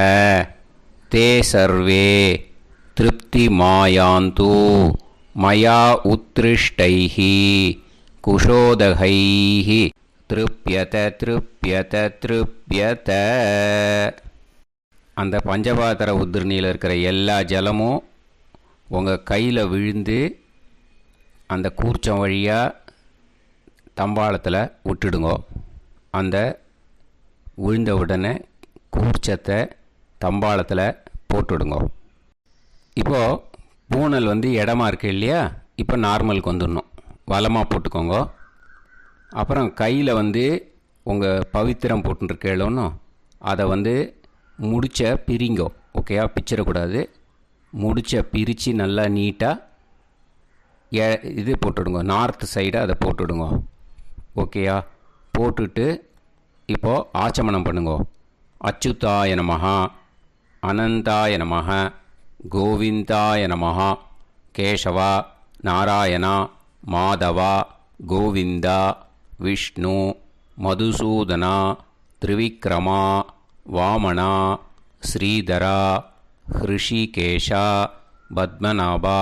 தே சர்வே திருப்தி மாயாந்து மயா உத்ருஷ்டைஹி குஷோதகைஹி திருப்யத திருப்யத திருப்யத. அந்த பஞ்சபாத்திர உதிரணியில் இருக்கிற எல்லா ஜலமும் உங்கள் கையில் விழுந்து அந்த கூர்ச்சம் வழியாக தம்பாளத்தில் விட்டுடுங்கோ. அந்த விழுந்த உடனே கூர்ச்சத்தை தம்பாளத்தில் போட்டுவிடுங்கோ. இப்போது பூனல் இடமா இருக்கு இல்லையா? இப்போ நார்மலுக்கு வந்துடணும். வலமாக போட்டுக்கோங்க. அப்புறம் கையில் உங்கள் பவித்திரம் போட்டுருக்கேளோன்னு அதை முடிச்ச பிரிங்கோ. ஓகேயா? பிச்சிடக்கூடாது. முடிச்ச பிரித்து நல்லா நீட்டாக இது போட்டுவிடுங்க. நார்த் சைடு அதை போட்டுவிடுங்க. ஓகேயா? போட்டுட்டு இப்போது ஆச்சமனம் பண்ணுங்கோ. அச்சுதாய நமஹ, அனந்தாய நமஹ, கோவிந்தாய நமஹ, கேசவா, நாராயணா, மாதவா, கோவிந்தா, விஷ்ணு, மதுசூதனா, திரிவிக்ரமா, வாமனா, ஸ்ரீதரா, ஹிருஷிகேஷா, பத்மநாபா,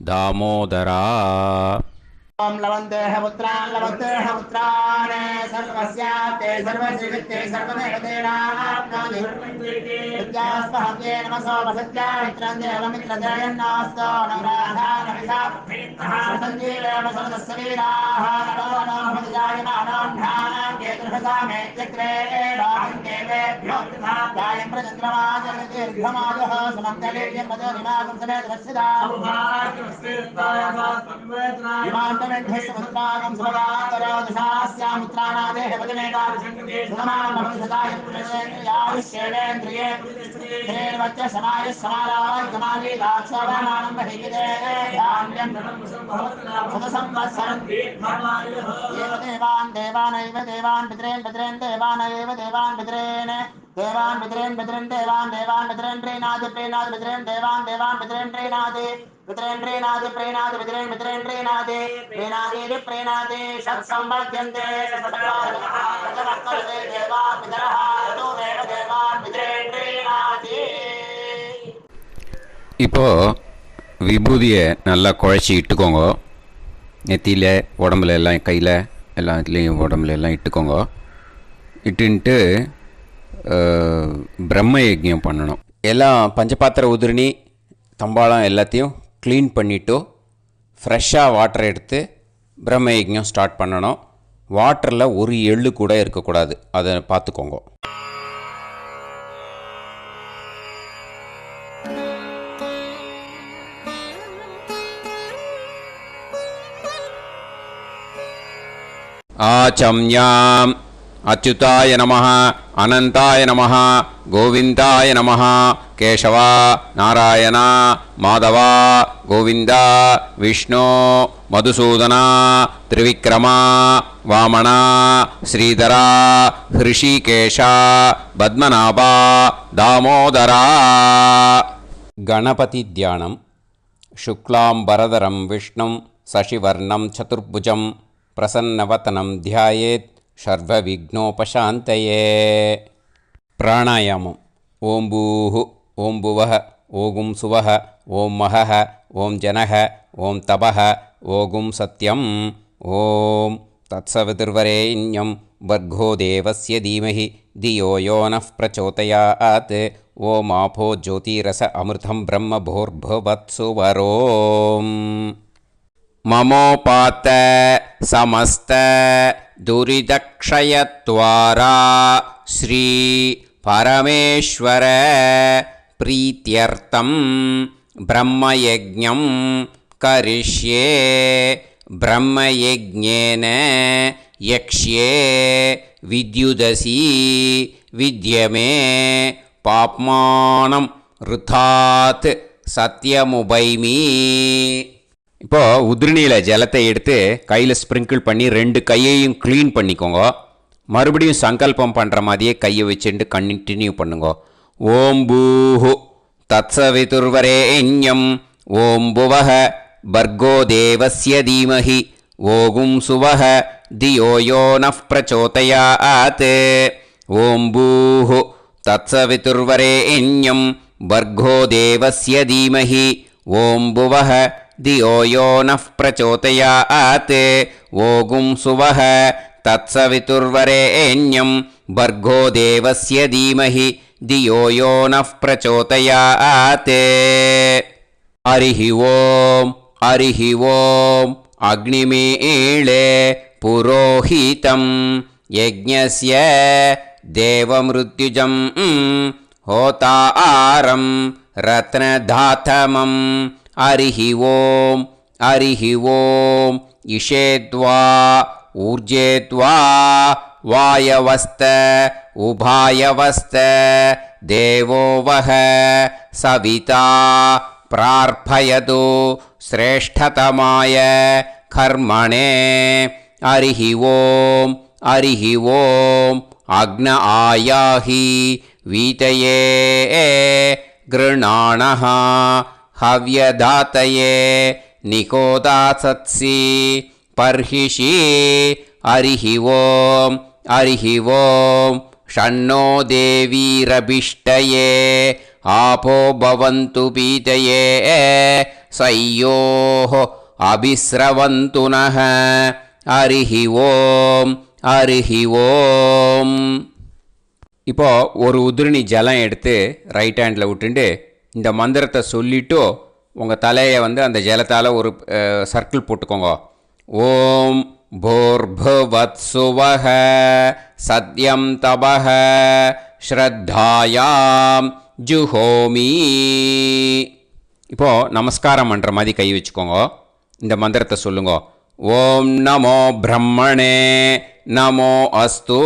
தாமோதரா. ओम लवन्तेह पुत्रान् सर्वस्याते सर्वश्रीवित्ते सर्वदेवतेनाप्नोति विद्यास्महव्ये नमसो वसत्या मित्रं देवमित्रजयन्नास्तो नवराधानविषाः सञ्जीवेम सर्वस्वीराः नमो भजायमानां केतुर्भसामे चक्रे राहं देवेभ्यो जायं प्रचन्द्रमाजर्दीर्घमाजः समन्तलेयं मदोनिमागं समेत वत्सदा इमान्तमेध्यस्वपुत्रागं सुभगान्तरादशास्यामुत्राणादेह वदनेता सुधमानमभिषदाय पुरुषेन्द्रियायुष्येवेन्द्रिये धेर्वच्च समायः समाराय समाली दाक्षाभामानं बहिविदे धान्यं सुतसंवत्सरं एव देवान् पितरेन् देवानैव देवान् पितरेन् देवान् पितरेन् देवान् प्रीणाति पितरेन् देवान् पितरेन् प्रीणाति प्रीणाति षट्संवर्ध्यन्ते देवा पितरः ततोमेव देवान् पितरेन् प्रीणाति. இப்போது விபூதியை நல்லா குழச்சி இட்டுக்கோங்க. நெத்தியில், உடம்புல எல்லாம், கையில் எல்லாத்துலேயும் உடம்புல எல்லாம் இட்டுக்கோங்க. இட்டுன்ட்டு பிரம்ம யஜ்ஞம் பண்ணணும். எல்லாம் பஞ்சபாத்திர உதிரணி தம்பாளம் எல்லாத்தையும் க்ளீன் பண்ணிவிட்டு ஃப்ரெஷ்ஷாக வாட்டர் எடுத்து பிரம்ம யஜ்ஞம் ஸ்டார்ட் பண்ணணும். வாட்டரில் ஒரு எள்ளு கூட இருக்கக்கூடாது. அதை பார்த்துக்கோங்க. ஆச்சம்யாம் அச்சுதாய நமஹ, அனந்தாய நமஹ, கோவிந்தாய நமஹ, கேசவா, நாராயணா, மாதவா, கோவிந்தா, விஷ்ணு, மதுசூதனா, திரிவிக்ரமா, வாமனா, ஸ்ரீதரா, ஹிருஷிகேஷா, பத்மநாபா, தாமோதரா. கணபதி தியானம். சுக்லாம்பரதரம் விஷ்ணும் சசிவர்ணம் சதுர்புஜம் பிரசன்னவதனம் தியாயேத் சர்வவிக்னோபசாந்தயே. பிராணாயாமம். ஓம் பூஹு, ஓம் புவஹ, ஓகும் சுவஹ, ஓம் மஹஹ, ஓம் ஜனஹ, ஓம் தபஹ, ஓகும் சத்யம். ஓம் தத்சவிதுர்வரேண்யம் வர்கோ தேவஸ்ய தீமஹி தியோ யோ நः பிரச்சோதயாத். ஓம் ஆபோ ஜோதிரஸ அமிர்தம் பிரம்ம பூர்புவத்சு வரோம். மமோபாத்த சமஸ்த துரிதக்ஷயத்வாரா ஸ்ரீ பரமேஸ்வர பிரீத்யர்த்தம் பிரம்மயஜ்ஞம் கரிஷ்யே. பிரம்மயஜ்ஞேன யக்ஷ்யே வித்யுதசி வித்யமே பாப்மானம் ருதாத் சத்யமுபைமி. இப்போது உதிரணியில் ஜலத்தை எடுத்து கையில் ஸ்ப்ரிங்கிள் பண்ணி 2 கையையும் க்ளீன் பண்ணிக்கோங்க. மறுபடியும் சங்கல்பம் பண்ணுற மாதிரியே கையை வச்சுட்டு கண்டினியூ பண்ணுங்க. ஓம் பூஹு தத்சவிதுர்வரேண்யம் ஓம் புவஹ பர்கோ தேவஸ்ய தீமஹி ஓகும் சுவஹ தியோ யோ நஃப் பிரச்சோதயாத். ஓம் பூஹு தத்சவிதுர்வரேண்யம் பர்கோ தேவஸ்ய தீமஹி ஓம் புவஹ தியோ யோ நஃப் பிரச்சோதயாத். ஓகும் சுவஹ தத்சவிதுர்வரேண்யம் பர்கோ தேவஸ்ய தீமஹி தியோ யோ நஃப் பிரச்சோதயாத். ஹரிஹி ஓம் ஹரிஹி ஓம் அக்னிமீளே புரோஹிதம் யஜ்ஞஸ்ய தேவமிருத்யுஜம் ஹோதாரம் ரத்னதாதமம். ஹரிஹி ஓம் ஹரிஹி ஓம் இஷேத்வா ஊர்ஜேத்வா வாயவஸ்த உபாயவஸ்த தேவோ வஹ சவிதா பிரார்ப்பயது ஸ்ரேஷ்டதமாய கர்மணே. ஹரிஹி ஓம் ஹரிஹி ஓம் அக்ன ஆயாஹி வீதயே கிருணாணஹ ஹவ்யதாத்தயே நிகோதாசத்சி பர்ஹிஷி. ஹரிஹி ஓம் ஹரிஹி ஓம் ஷண்ணோ தேவீரபிஷ்டயே ஆபோ பவந்து பீதயே சய்யோஹ அபிஸ்ரவந்து நஹ. ஹரிஹி ஓம் ஹரிஹி ஓம். இப்போ ஒரு உதிரணி ஜலம் எடுத்து ரைட் ஹேண்டில் விட்டுண்டு இந்த மந்திரத்தை சொல்லிவிட்டு உங்கள் தலையை அந்த ஜலத்தால் ஒரு சர்க்கிள் போட்டுக்கோங்க. ஓம் பூர்புவத்சுவஹ சத்யம் தபஹ ஸ்ரத்தாயாம் ஜுஹோமி. இப்போது நமஸ்காரம் பண்ணுற மாதிரி கை வச்சுக்கோங்க. இந்த மந்திரத்தை சொல்லுங்க. ஓம் நமோ பிரம்மணே நமோ அஸ்து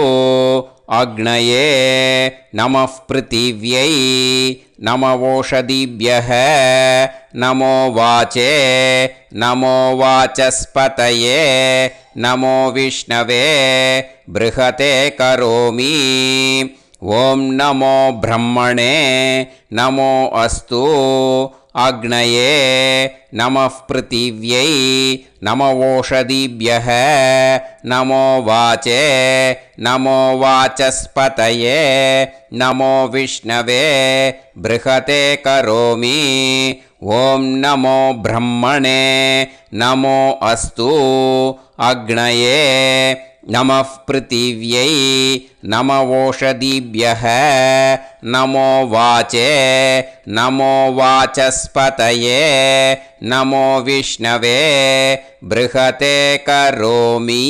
அக்னயே நமஃ பிருத்திவ்யை நம ஓஷதிப்யஹ நமோ வாச்சே நமோ வாசஸ்பதயே நமோ விஷ்ணவே ப்ருஹதே கரோமி. ஓம் நமோ பிரம்மணே நமோ அஸ்து அக்னயே நமஃ பிருத்திவ்யை நம ஓஷதிப்யஹ நமோ வாச்சே நமோ வாசஸ்பதயே நமோ விஷ்ணவே ப்ருஹதே கரோமி. ஓம் நமோ பிரம்மணே நமோ அஸ்து அக்னயே நமஃ பிருத்திவ்யை நம ஓஷதிப்யஹ நமோ வாச்சே நமோ வாசஸ்பதயே நமோ விஷ்ணவே ப்ருஹதே கரோமி.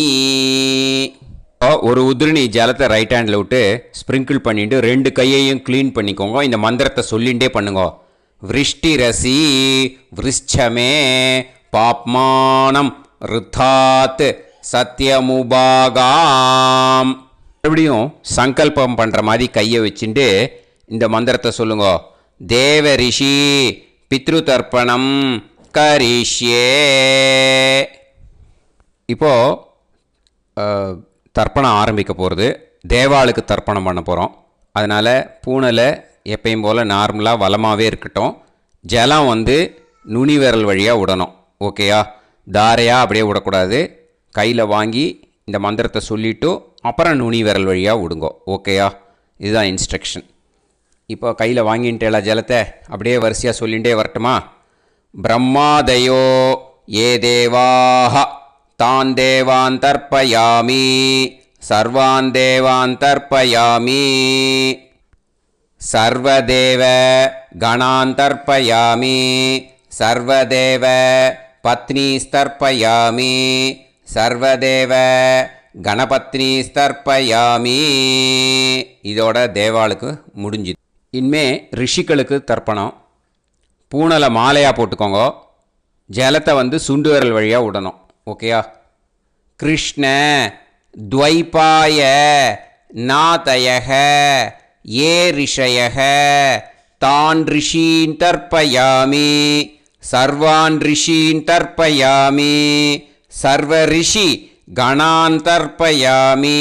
ஒரு உதிரணி ஜலத்தை ரைட் ஹேண்டில் விட்டு ஸ்ப்ரிங்கிள் பண்ணிட்டு 2 கையையும் க்ளீன் பண்ணிக்கோங்க. இந்த மந்திரத்தை சொல்லிகிட்டே பண்ணுங்க. விருஷ்டிரசி விருஷ்சமே பாப்மானம் ருத்தாத் சத்யமுபாகாம். மறுபடியும் சங்கல்பம் பண்ணுற மாதிரி கையை வச்சுட்டு இந்த மந்திரத்தை சொல்லுங்க. தேவ ரிஷி பித்ரு தர்ப்பணம் கரிஷ்யே. இப்போது தர்ப்பணம் ஆரம்பிக்க போகிறது. தேவாளுக்கு தர்ப்பணம் பண்ண போகிறோம். அதனால் பூனலை எப்பயும் போல் நார்மலாக வளமாகவே இருக்கட்டும். ஜலம் நுனி விரல் வழியாக விடணும். ஓகேயா? தாரையாக அப்படியே விடக்கூடாது. கையில் வாங்கி இந்த மந்திரத்தை சொல்லிவிட்டு அப்புறம் நுனி விரல் வழியாக விடுங்கோ. ஓகேயா? இதுதான் இன்ஸ்ட்ரக்ஷன். இப்போ கையில் வாங்கின்ட்டேல ஜலத்தை அப்படியே வரிசையாக சொல்லிகிட்டே வரட்டுமா? பிரம்மாதயோ ஏ தேவாஹ தான் தேவான் தர்ப்பயாமி சர்வான் தேவான் தர்ப்பயாமி சர்வதேவ கணான் தர்ப்பயாமி சர்வதேவ பத்னீஸ்தர்ப்பயாமி சர்வதேவ கணபத்னீஸ்தர்ப்பயாமி. இதோட தேவாளுக்கு முடிஞ்சுது. இனிமே ரிஷிகளுக்கு தர்ப்பணம். பூனலை மாலையாக போட்டுக்கோங்க. ஜலத்தை சுண்டு விரல் வழியாக விடணும். ஓகேயா? கிருஷ்ண துவைபாய நாதயக ஏ ரிஷயக तान् ऋषीन् तर्पयामि सर्वान् ऋषीन् तर्पयामि सर्वऋषि गणान् तर्पयामि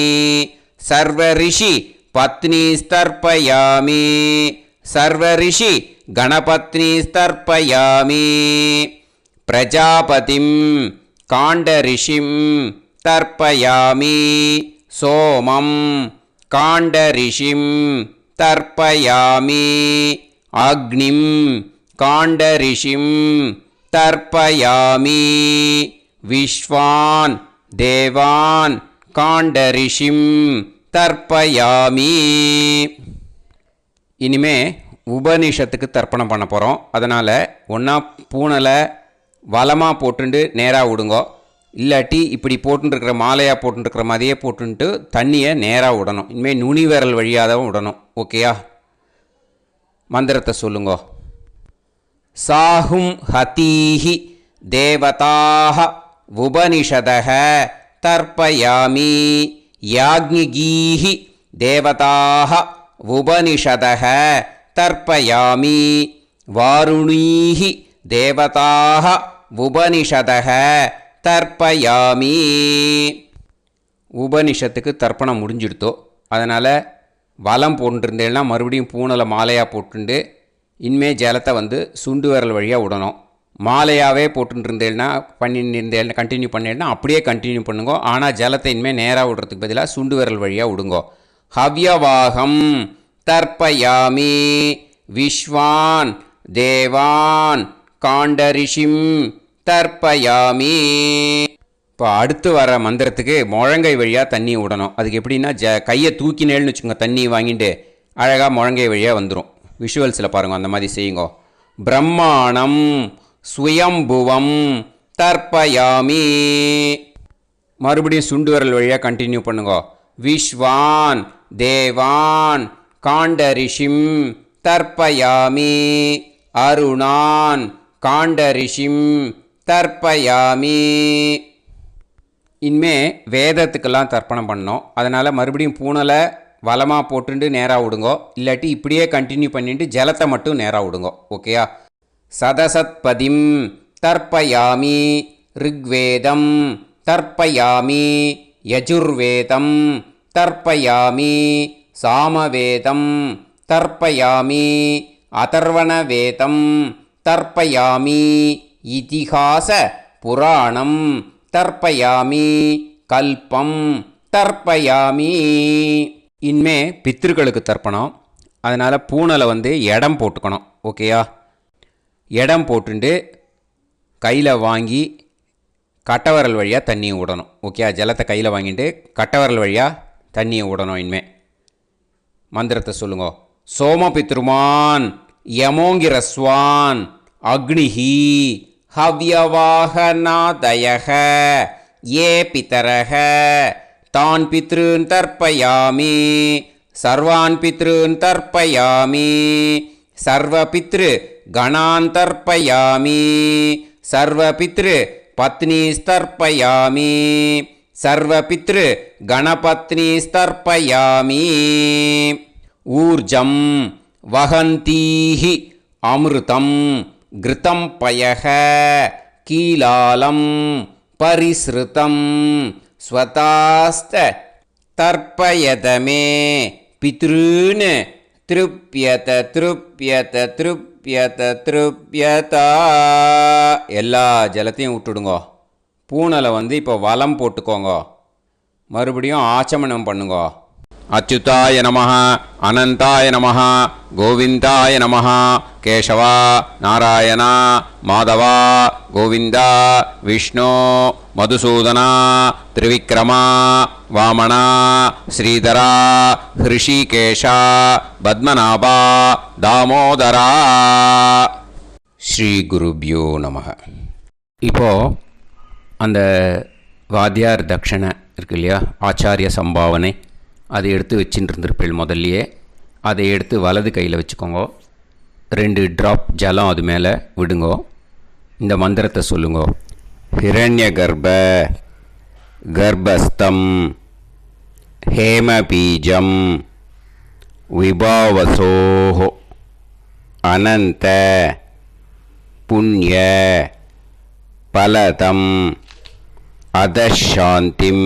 सर्वऋषि पत्नीस्तर्पयामि सर्वऋषि गणपत्नीस्तर्पयामि प्रजापतिं काण्डऋषिं तर्पयामि सोमं काण्डऋषिं तर्पयामि अग्निं काण्डऋषिं तर्पयामि विश्वान् देवान् काण्डऋषिं तर्पयामि இனிமே உபனிஷத்துக்கு தர்ப்பணம் பண்ண போகிறோம். அதனால் ஒன்றா பூனலை வலமாக போட்டுண்டு நேராக விடுங்கோ, இல்லாட்டி இப்படி போட்டுருக்கிற மாலையாக போட்டுருக்கிற மாதிரியே போட்டுன்ட்டு தண்ணியை நேராக விடணும். இனிமேல் நுனி விரல் வழியாக தான் விடணும். ஓகேயா? மந்திரத்தை சொல்லுங்கோ. சாஹும் ஹதீஹி தேவதாக உபனிஷதக தர்ப்பயாமி யாக்ஞிகீஹி தேவதாக உபனிஷதக தர்ப்பயாமி வாருணீஹி தேவதாக உபனிஷதக தர்ப்பயாமி. உபனிஷத்துக்கு தர்ப்பணம் முடிஞ்சிடுத்தோ, அதனால் வலம் போட்டுருந்தேன்னா மறுபடியும் பூனலை மாலையாக போட்டுண்டு இனிமே ஜலத்தை சுண்டு விரல் வழியாக விடணும். மாலையாகவே போட்டுருந்தேன்னா பண்ணியிருந்தேன் கண்டினியூ பண்ணேன்னா அப்படியே கண்டினியூ பண்ணுங்க. ஆனால் ஜலத்தை இனிமேல் நேராக விடுறதுக்கு பதிலாக சுண்டு விரல் வழியாக விடுங்கோ. ஹவ்யவாகம் தர்ப்பயாமி விஸ்வான் தேவான் காண்டரிஷிம் தர்ப்பயாமி. இப்போ அடுத்து வர மந்திரத்துக்கு முழங்கை வழியாக தண்ணி விடணும். அதுக்கு எப்படின்னா கையை தூக்கினேன்னு வச்சுக்கோங்க, தண்ணி வாங்கிட்டு அழகாக முழங்கை வழியாக வந்துடும். விஷுவல்ஸில் பாருங்கள், அந்த மாதிரி செய்யுங்கோ. பிரம்மாணம் சுயம்புவம் தர்ப்பயாமி. மறுபடியும் சுண்டு விரல் வழியாக கண்டினியூ பண்ணுங்கோ. விஸ்வான் தேவான் காண்டரிஷிம் தர்ப்பயாமி அருணான் காண்டரிஷிம் தர்ப்பயாமி. இனிமே வேதத்துக்கெல்லாம் தர்ப்பணம் பண்ணோம். அதனால் மறுபடியும் பூனலை வலமாக போட்டுட்டு நேராக விடுங்கோ, இல்லாட்டி இப்படியே கண்டினியூ பண்ணிட்டு ஜலத்தை மட்டும் நேராக விடுங்கோ. ஓகேயா? சதசத்பதிம் தர்ப்பயாமி ரிக்வேதம் தர்ப்பயாமி யஜுர்வேதம் தர்ப்பயாமி சாமவேதம் தர்ப்பயாமி அதர்வணவேதம் தர்ப்பயாமி இதிஹாச புராணம் தர்ப்பயாமி கல்பம் தர்ப்பயாமி. இனிமே பித்ருக்களுக்கு தர்ப்பணம். அதனால் பூனலை இடம் போட்டுக்கணும். ஓகேயா? இடம் போட்டுண்டு கையில் வாங்கி கட்டவரல் வழியாக தண்ணியை விடணும். ஓகே? ஜலத்தை கையில் வாங்கிட்டு கட்டவரல் வழியாக தண்ணியை விடணும். இனிமே மந்திரத்தை சொல்லுங்க. சோமபித்ருமான் யமோங்கிரஸ்வான் அக்னிஹி ஹவ்யவாகநாதயக ஏ பிதரக தான் பித்ருன் தர்ப்பயாமி சர்வான் பித்ருன் தர்ப்பயாமி சர்வபித்ரு கணான் தர்ப்பயாமி சர்வபித்ரு பத்னிஸ்தர்ப்பயாமி சர்வபித்ரு கணபத்னிஸ்தர்ப்பயாமி. ஊர்ஜம் வஹந்தீஹி அமிர்தம் கிருதம் பயக கீலாலம் பரிஸ்ருதம் ஸ்வதாஸ்த தர்ப்பயதமே பித்ருன் திருப்யத திருப்யத திருப்யத திருப்யதா. எல்லா ஜலத்தையும் விட்டுடுங்கோ. பூனலை இப்போ வலம் போட்டுக்கோங்க. மறுபடியும் ஆச்சமனம் பண்ணுங்க. அச்சுதாய நமஹ அனந்தாய நமஹ கோவிந்தாய நமஹ கேசவா நாராயணா மாதவா கோவிந்தா விஷ்ணு மதுசூதனா திரிவிக்ரமா வாமனா ஸ்ரீதரா ஹிருஷிகேஷா பத்மநாபா தாமோதரா. ஸ்ரீ குருப்யோ நமஹ. இப்போது அந்த வாத்தியார் தட்சணை இருக்கு இல்லையா, ஆச்சாரிய சம்பாவனை, அதை எடுத்து வச்சுட்டு இருந்திருப்பேள் முதல்லையே. அதை எடுத்து வலது கையில் வச்சுக்கோங்க. 2 ட்ராப் ஜலம் அது மேலே விடுங்கோ. இந்த மந்திரத்தை சொல்லுங்கோ. ஹிரண்ய கர்ப்ப கர்ப்பஸ்தம் ஹேமபீஜம் விபாவசோஹோ अनन्त पुण्य फलदम् अधशान्तिं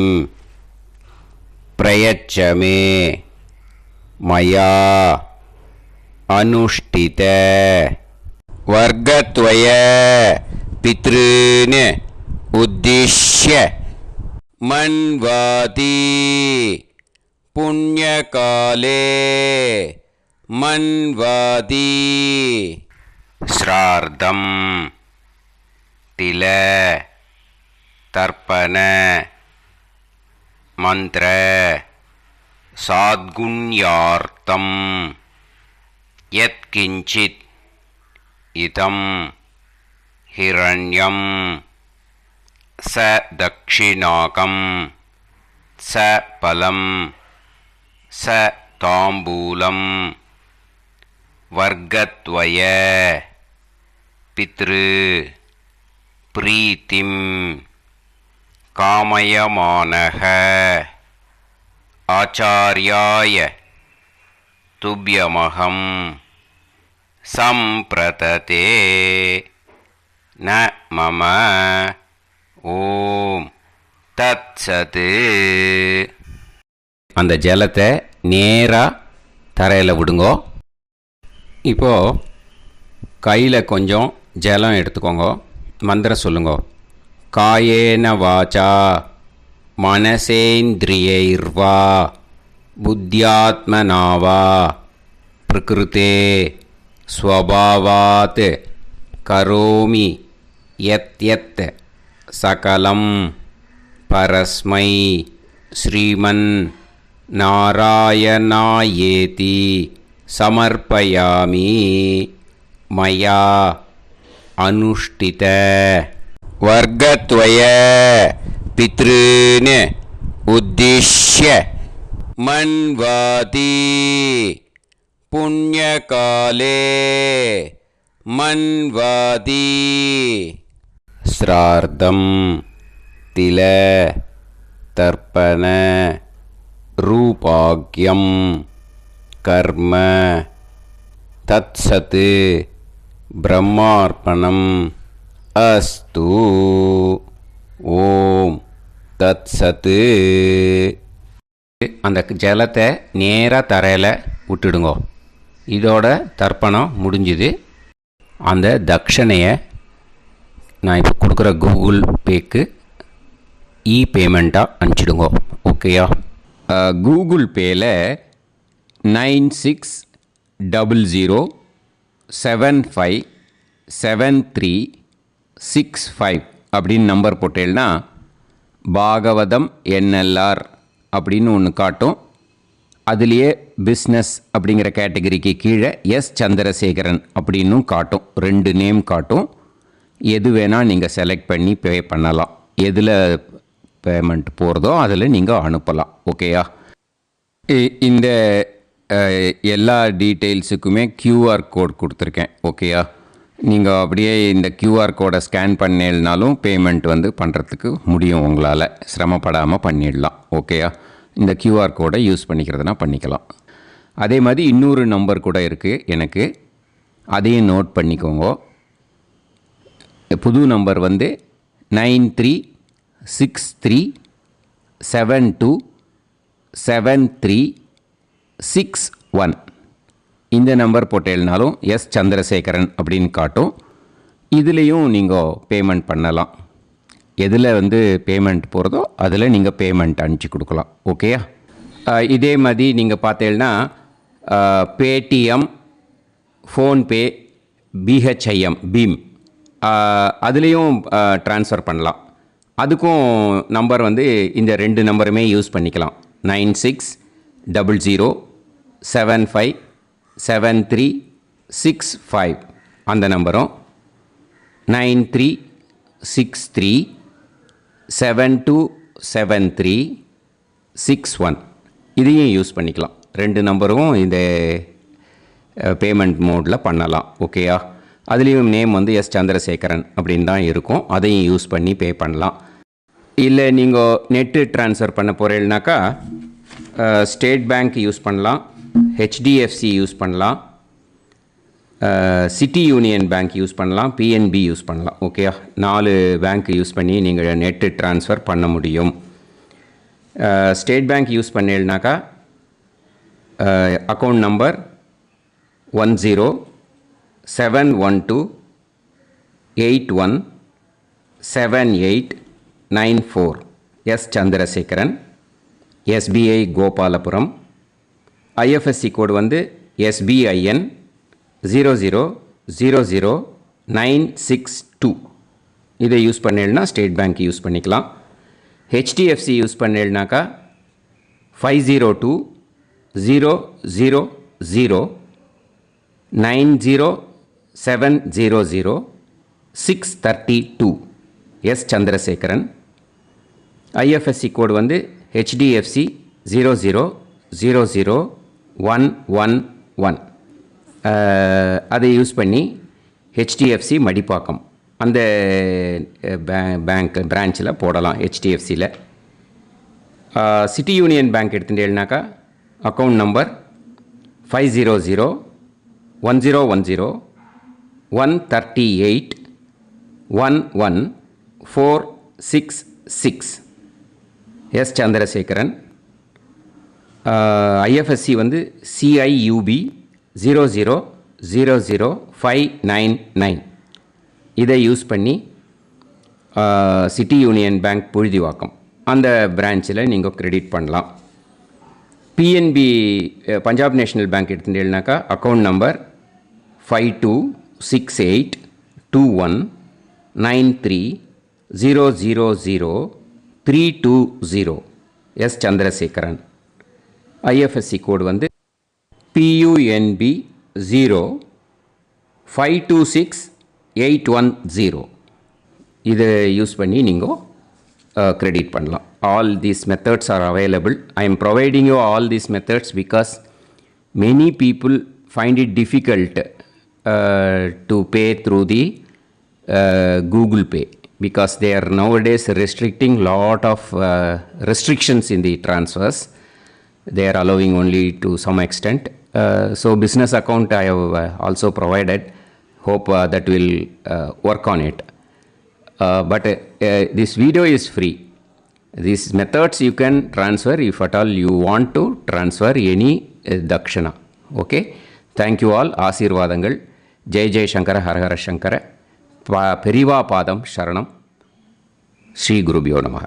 प्रयच्छ मे मया अनुष्ठित वर्गद्वय पितॄन् उद्दिश्य मन्वाति पुण्यकाले मन्वाति श्रार्धं तिल तर्पण मंत्र साद्गुण्यार्थं यत्किंचित् इदं हिरण्यं स दक्षिणाकं स फलं स ताम्बूलं वर्गद्वय पितृ प्रीतिं कामयमानः आचार्याय तुभ्यमहं सम्प्रतते न मम ஓம் தத்சத். அந்த ஜலத்தை நேராக தரையில் விடுங்கோ. இப்போது கையில் கொஞ்சம் ஜலம் எடுத்துக்கோங்க. மந்திரம் சொல்லுங்க. காயேன வாச்சா மனசேந்திரியைர்வா புத்தியாத்மனாவா பிரகிருதே ஸ்வபாவாத் கரோமி யத் யத் सकलं परस्मै श्रीमन् नारायणायेति समर्पयामि मया अनुष्ठित वर्गद्वय पितॄन् उद्दिश्य मन्वाति पुण्यकाले मन्वाति श्रार्धं तिल तर्पण रूपाग्यं कर्म तत्सत् ब्रह्मार्पणम् अस्तु. ஓம் தத்சத். அந்த ஜலத்தை நேராக தரையில் விட்டுடுங்கோ. இதோட தர்ப்பணம் முடிஞ்சுது. அந்த தட்சணையை நான் இப்போ கொடுக்குற கூகுள் பேக்கு பேமெண்ட்டாக அனுப்பிச்சிடுங்க. ஓகேயா? கூகுள் பேயில் 9600757365 அப்படின்னு நம்பர் போட்டேன்னா பாகவதம் என்எல்ஆர் அப்படின்னு ஒன்று காட்டும். அதுலேயே பிஸ்னஸ் அப்படிங்கிற கேட்டகரிக்கு கீழே எஸ் சந்திரசேகரன் அப்படின்னும் காட்டும். 2 நேம் காட்டும். எது வேணால் நீங்கள் செலக்ட் பண்ணி பே பண்ணலாம். எதில் பேமெண்ட் போகிறதோ அதில் நீங்கள் அனுப்பலாம். ஓகேயா? இந்த எல்லா டீட்டெயில்ஸுக்குமே QR கோட் கொடுத்துருக்கேன். ஓகேயா? நீங்கள் அப்படியே இந்த QR கோடை ஸ்கேன் பண்ணேனாலும் பேமெண்ட் பண்ணுறதுக்கு முடியும். உங்களால் சிரமப்படாமல் பண்ணிடலாம். ஓகேயா? இந்த QR கோடை யூஸ் பண்ணிக்கிறதுனா பண்ணிக்கலாம். அதே மாதிரி இன்னொரு நம்பர் கூட இருக்குது எனக்கு. அதையும் நோட் பண்ணிக்கோங்க. புது நம்பர் 9363727361. இந்த நம்பர் போட்டேனாலும் எஸ் சந்திரசேகரன் அப்படின்னு காட்டும். இதுலேயும் நீங்கள் பேமெண்ட் பண்ணலாம். எதில் பேமெண்ட் போகிறதோ அதில் நீங்கள் பேமெண்ட் அனுப்பிச்சி கொடுக்கலாம். ஓகேயா? இதே மாதிரி நீங்கள் பார்த்தேன்னா பேடிஎம், ஃபோன்பே, பிஹெச்ஐஎம், பீம் அதுலேயும் ட்ரான்ஸ்ஃபர் பண்ணலாம். அதுக்கும் நம்பர் இந்த 2 நம்பருமே யூஸ் பண்ணிக்கலாம். 9600757365 அந்த நம்பரும் 9363727361 இதையும் யூஸ் பண்ணிக்கலாம். 2 நம்பரும் இந்த பேமெண்ட் மோடில் பண்ணலாம். ஓகேயா? அதுலேயும் நேம் எஸ் சந்திரசேகரன் அப்படின்னு தான் இருக்கும். அதையும் யூஸ் பண்ணி பே பண்ணலாம். இல்லை நீங்கள் நெட்டு ட்ரான்ஸ்ஃபர் பண்ண போகிறீங்கனாக்கா ஸ்டேட் பேங்க் யூஸ் பண்ணலாம், HDFC யூஸ் பண்ணலாம், சிட்டி யூனியன் பேங்க் யூஸ் பண்ணலாம், பிஎன்பி யூஸ் பண்ணலாம். ஓகே, 4 பேங்க் யூஸ் பண்ணி நீங்கள் நெட்டு ட்ரான்ஸ்ஃபர் பண்ண முடியும். ஸ்டேட் பேங்க் யூஸ் பண்ணீங்கன்னாக்கா account number 1071281789 S Chandrasekaran, SBI Gopalapuram. IFSC code வந்து SBIN 0000962. இதை யூஸ் பண்ணீங்கன்னா ஸ்டேட் பேங்க் யூஸ் பண்ணிக்கலாம். ஹெச்டிஎஃப்சி யூஸ் பண்ணீங்கன்னாக்கா 5020090700 எஸ் சந்திரசேகரன். ஐஎஃப்எஸ்சி கோடு வந்து HDFC 0000111. அதை யூஸ் பண்ணி HDFC மடிப்பாக்கம் அந்த பேங்க் பிரான்ச்சில் போடலாம். HDFCயில் சிட்டி யூனியன் பேங்க் எடுத்துட்டேன்னாக்கா account number 5001001381146 S Chandrasekaran. IFSC வந்து CIUB 0000599. இதை யூஸ் பண்ணி சிட்டி யூனியன் பேங்க் புழுதிவாக்கம் அந்த பிரான்ச்சில் நீங்கள் கிரெடிட் பண்ணலாம். பிஎன்பி பஞ்சாப் நேஷ்னல் பேங்க் எடுத்துட்டீங்கன்னாக்கா account number 52682193000320 S Chandrasekaran. IFSC code வந்து PUNB 0526810. இதை யூஸ் பண்ணி நீங்கள் கிரெடிட் பண்ணலாம். All these methods are available. I am providing you all these methods because many people find it difficult to pay through the Google Pay because they are nowadays restricting lot of restrictions in the transfers. They are allowing only to some extent. So business account I have also provided. Hope that will work on it. But this video is free. These methods you can transfer if at all you want to transfer any dakshana. Okay. Thank you all. ஆசீர்வாதங்கள். ஜெய் ஜெய் சங்கர ஹரஹர சங்கர. பெரிவா பாதம் சரணம். ஸ்ரீ குருபியோ நமः.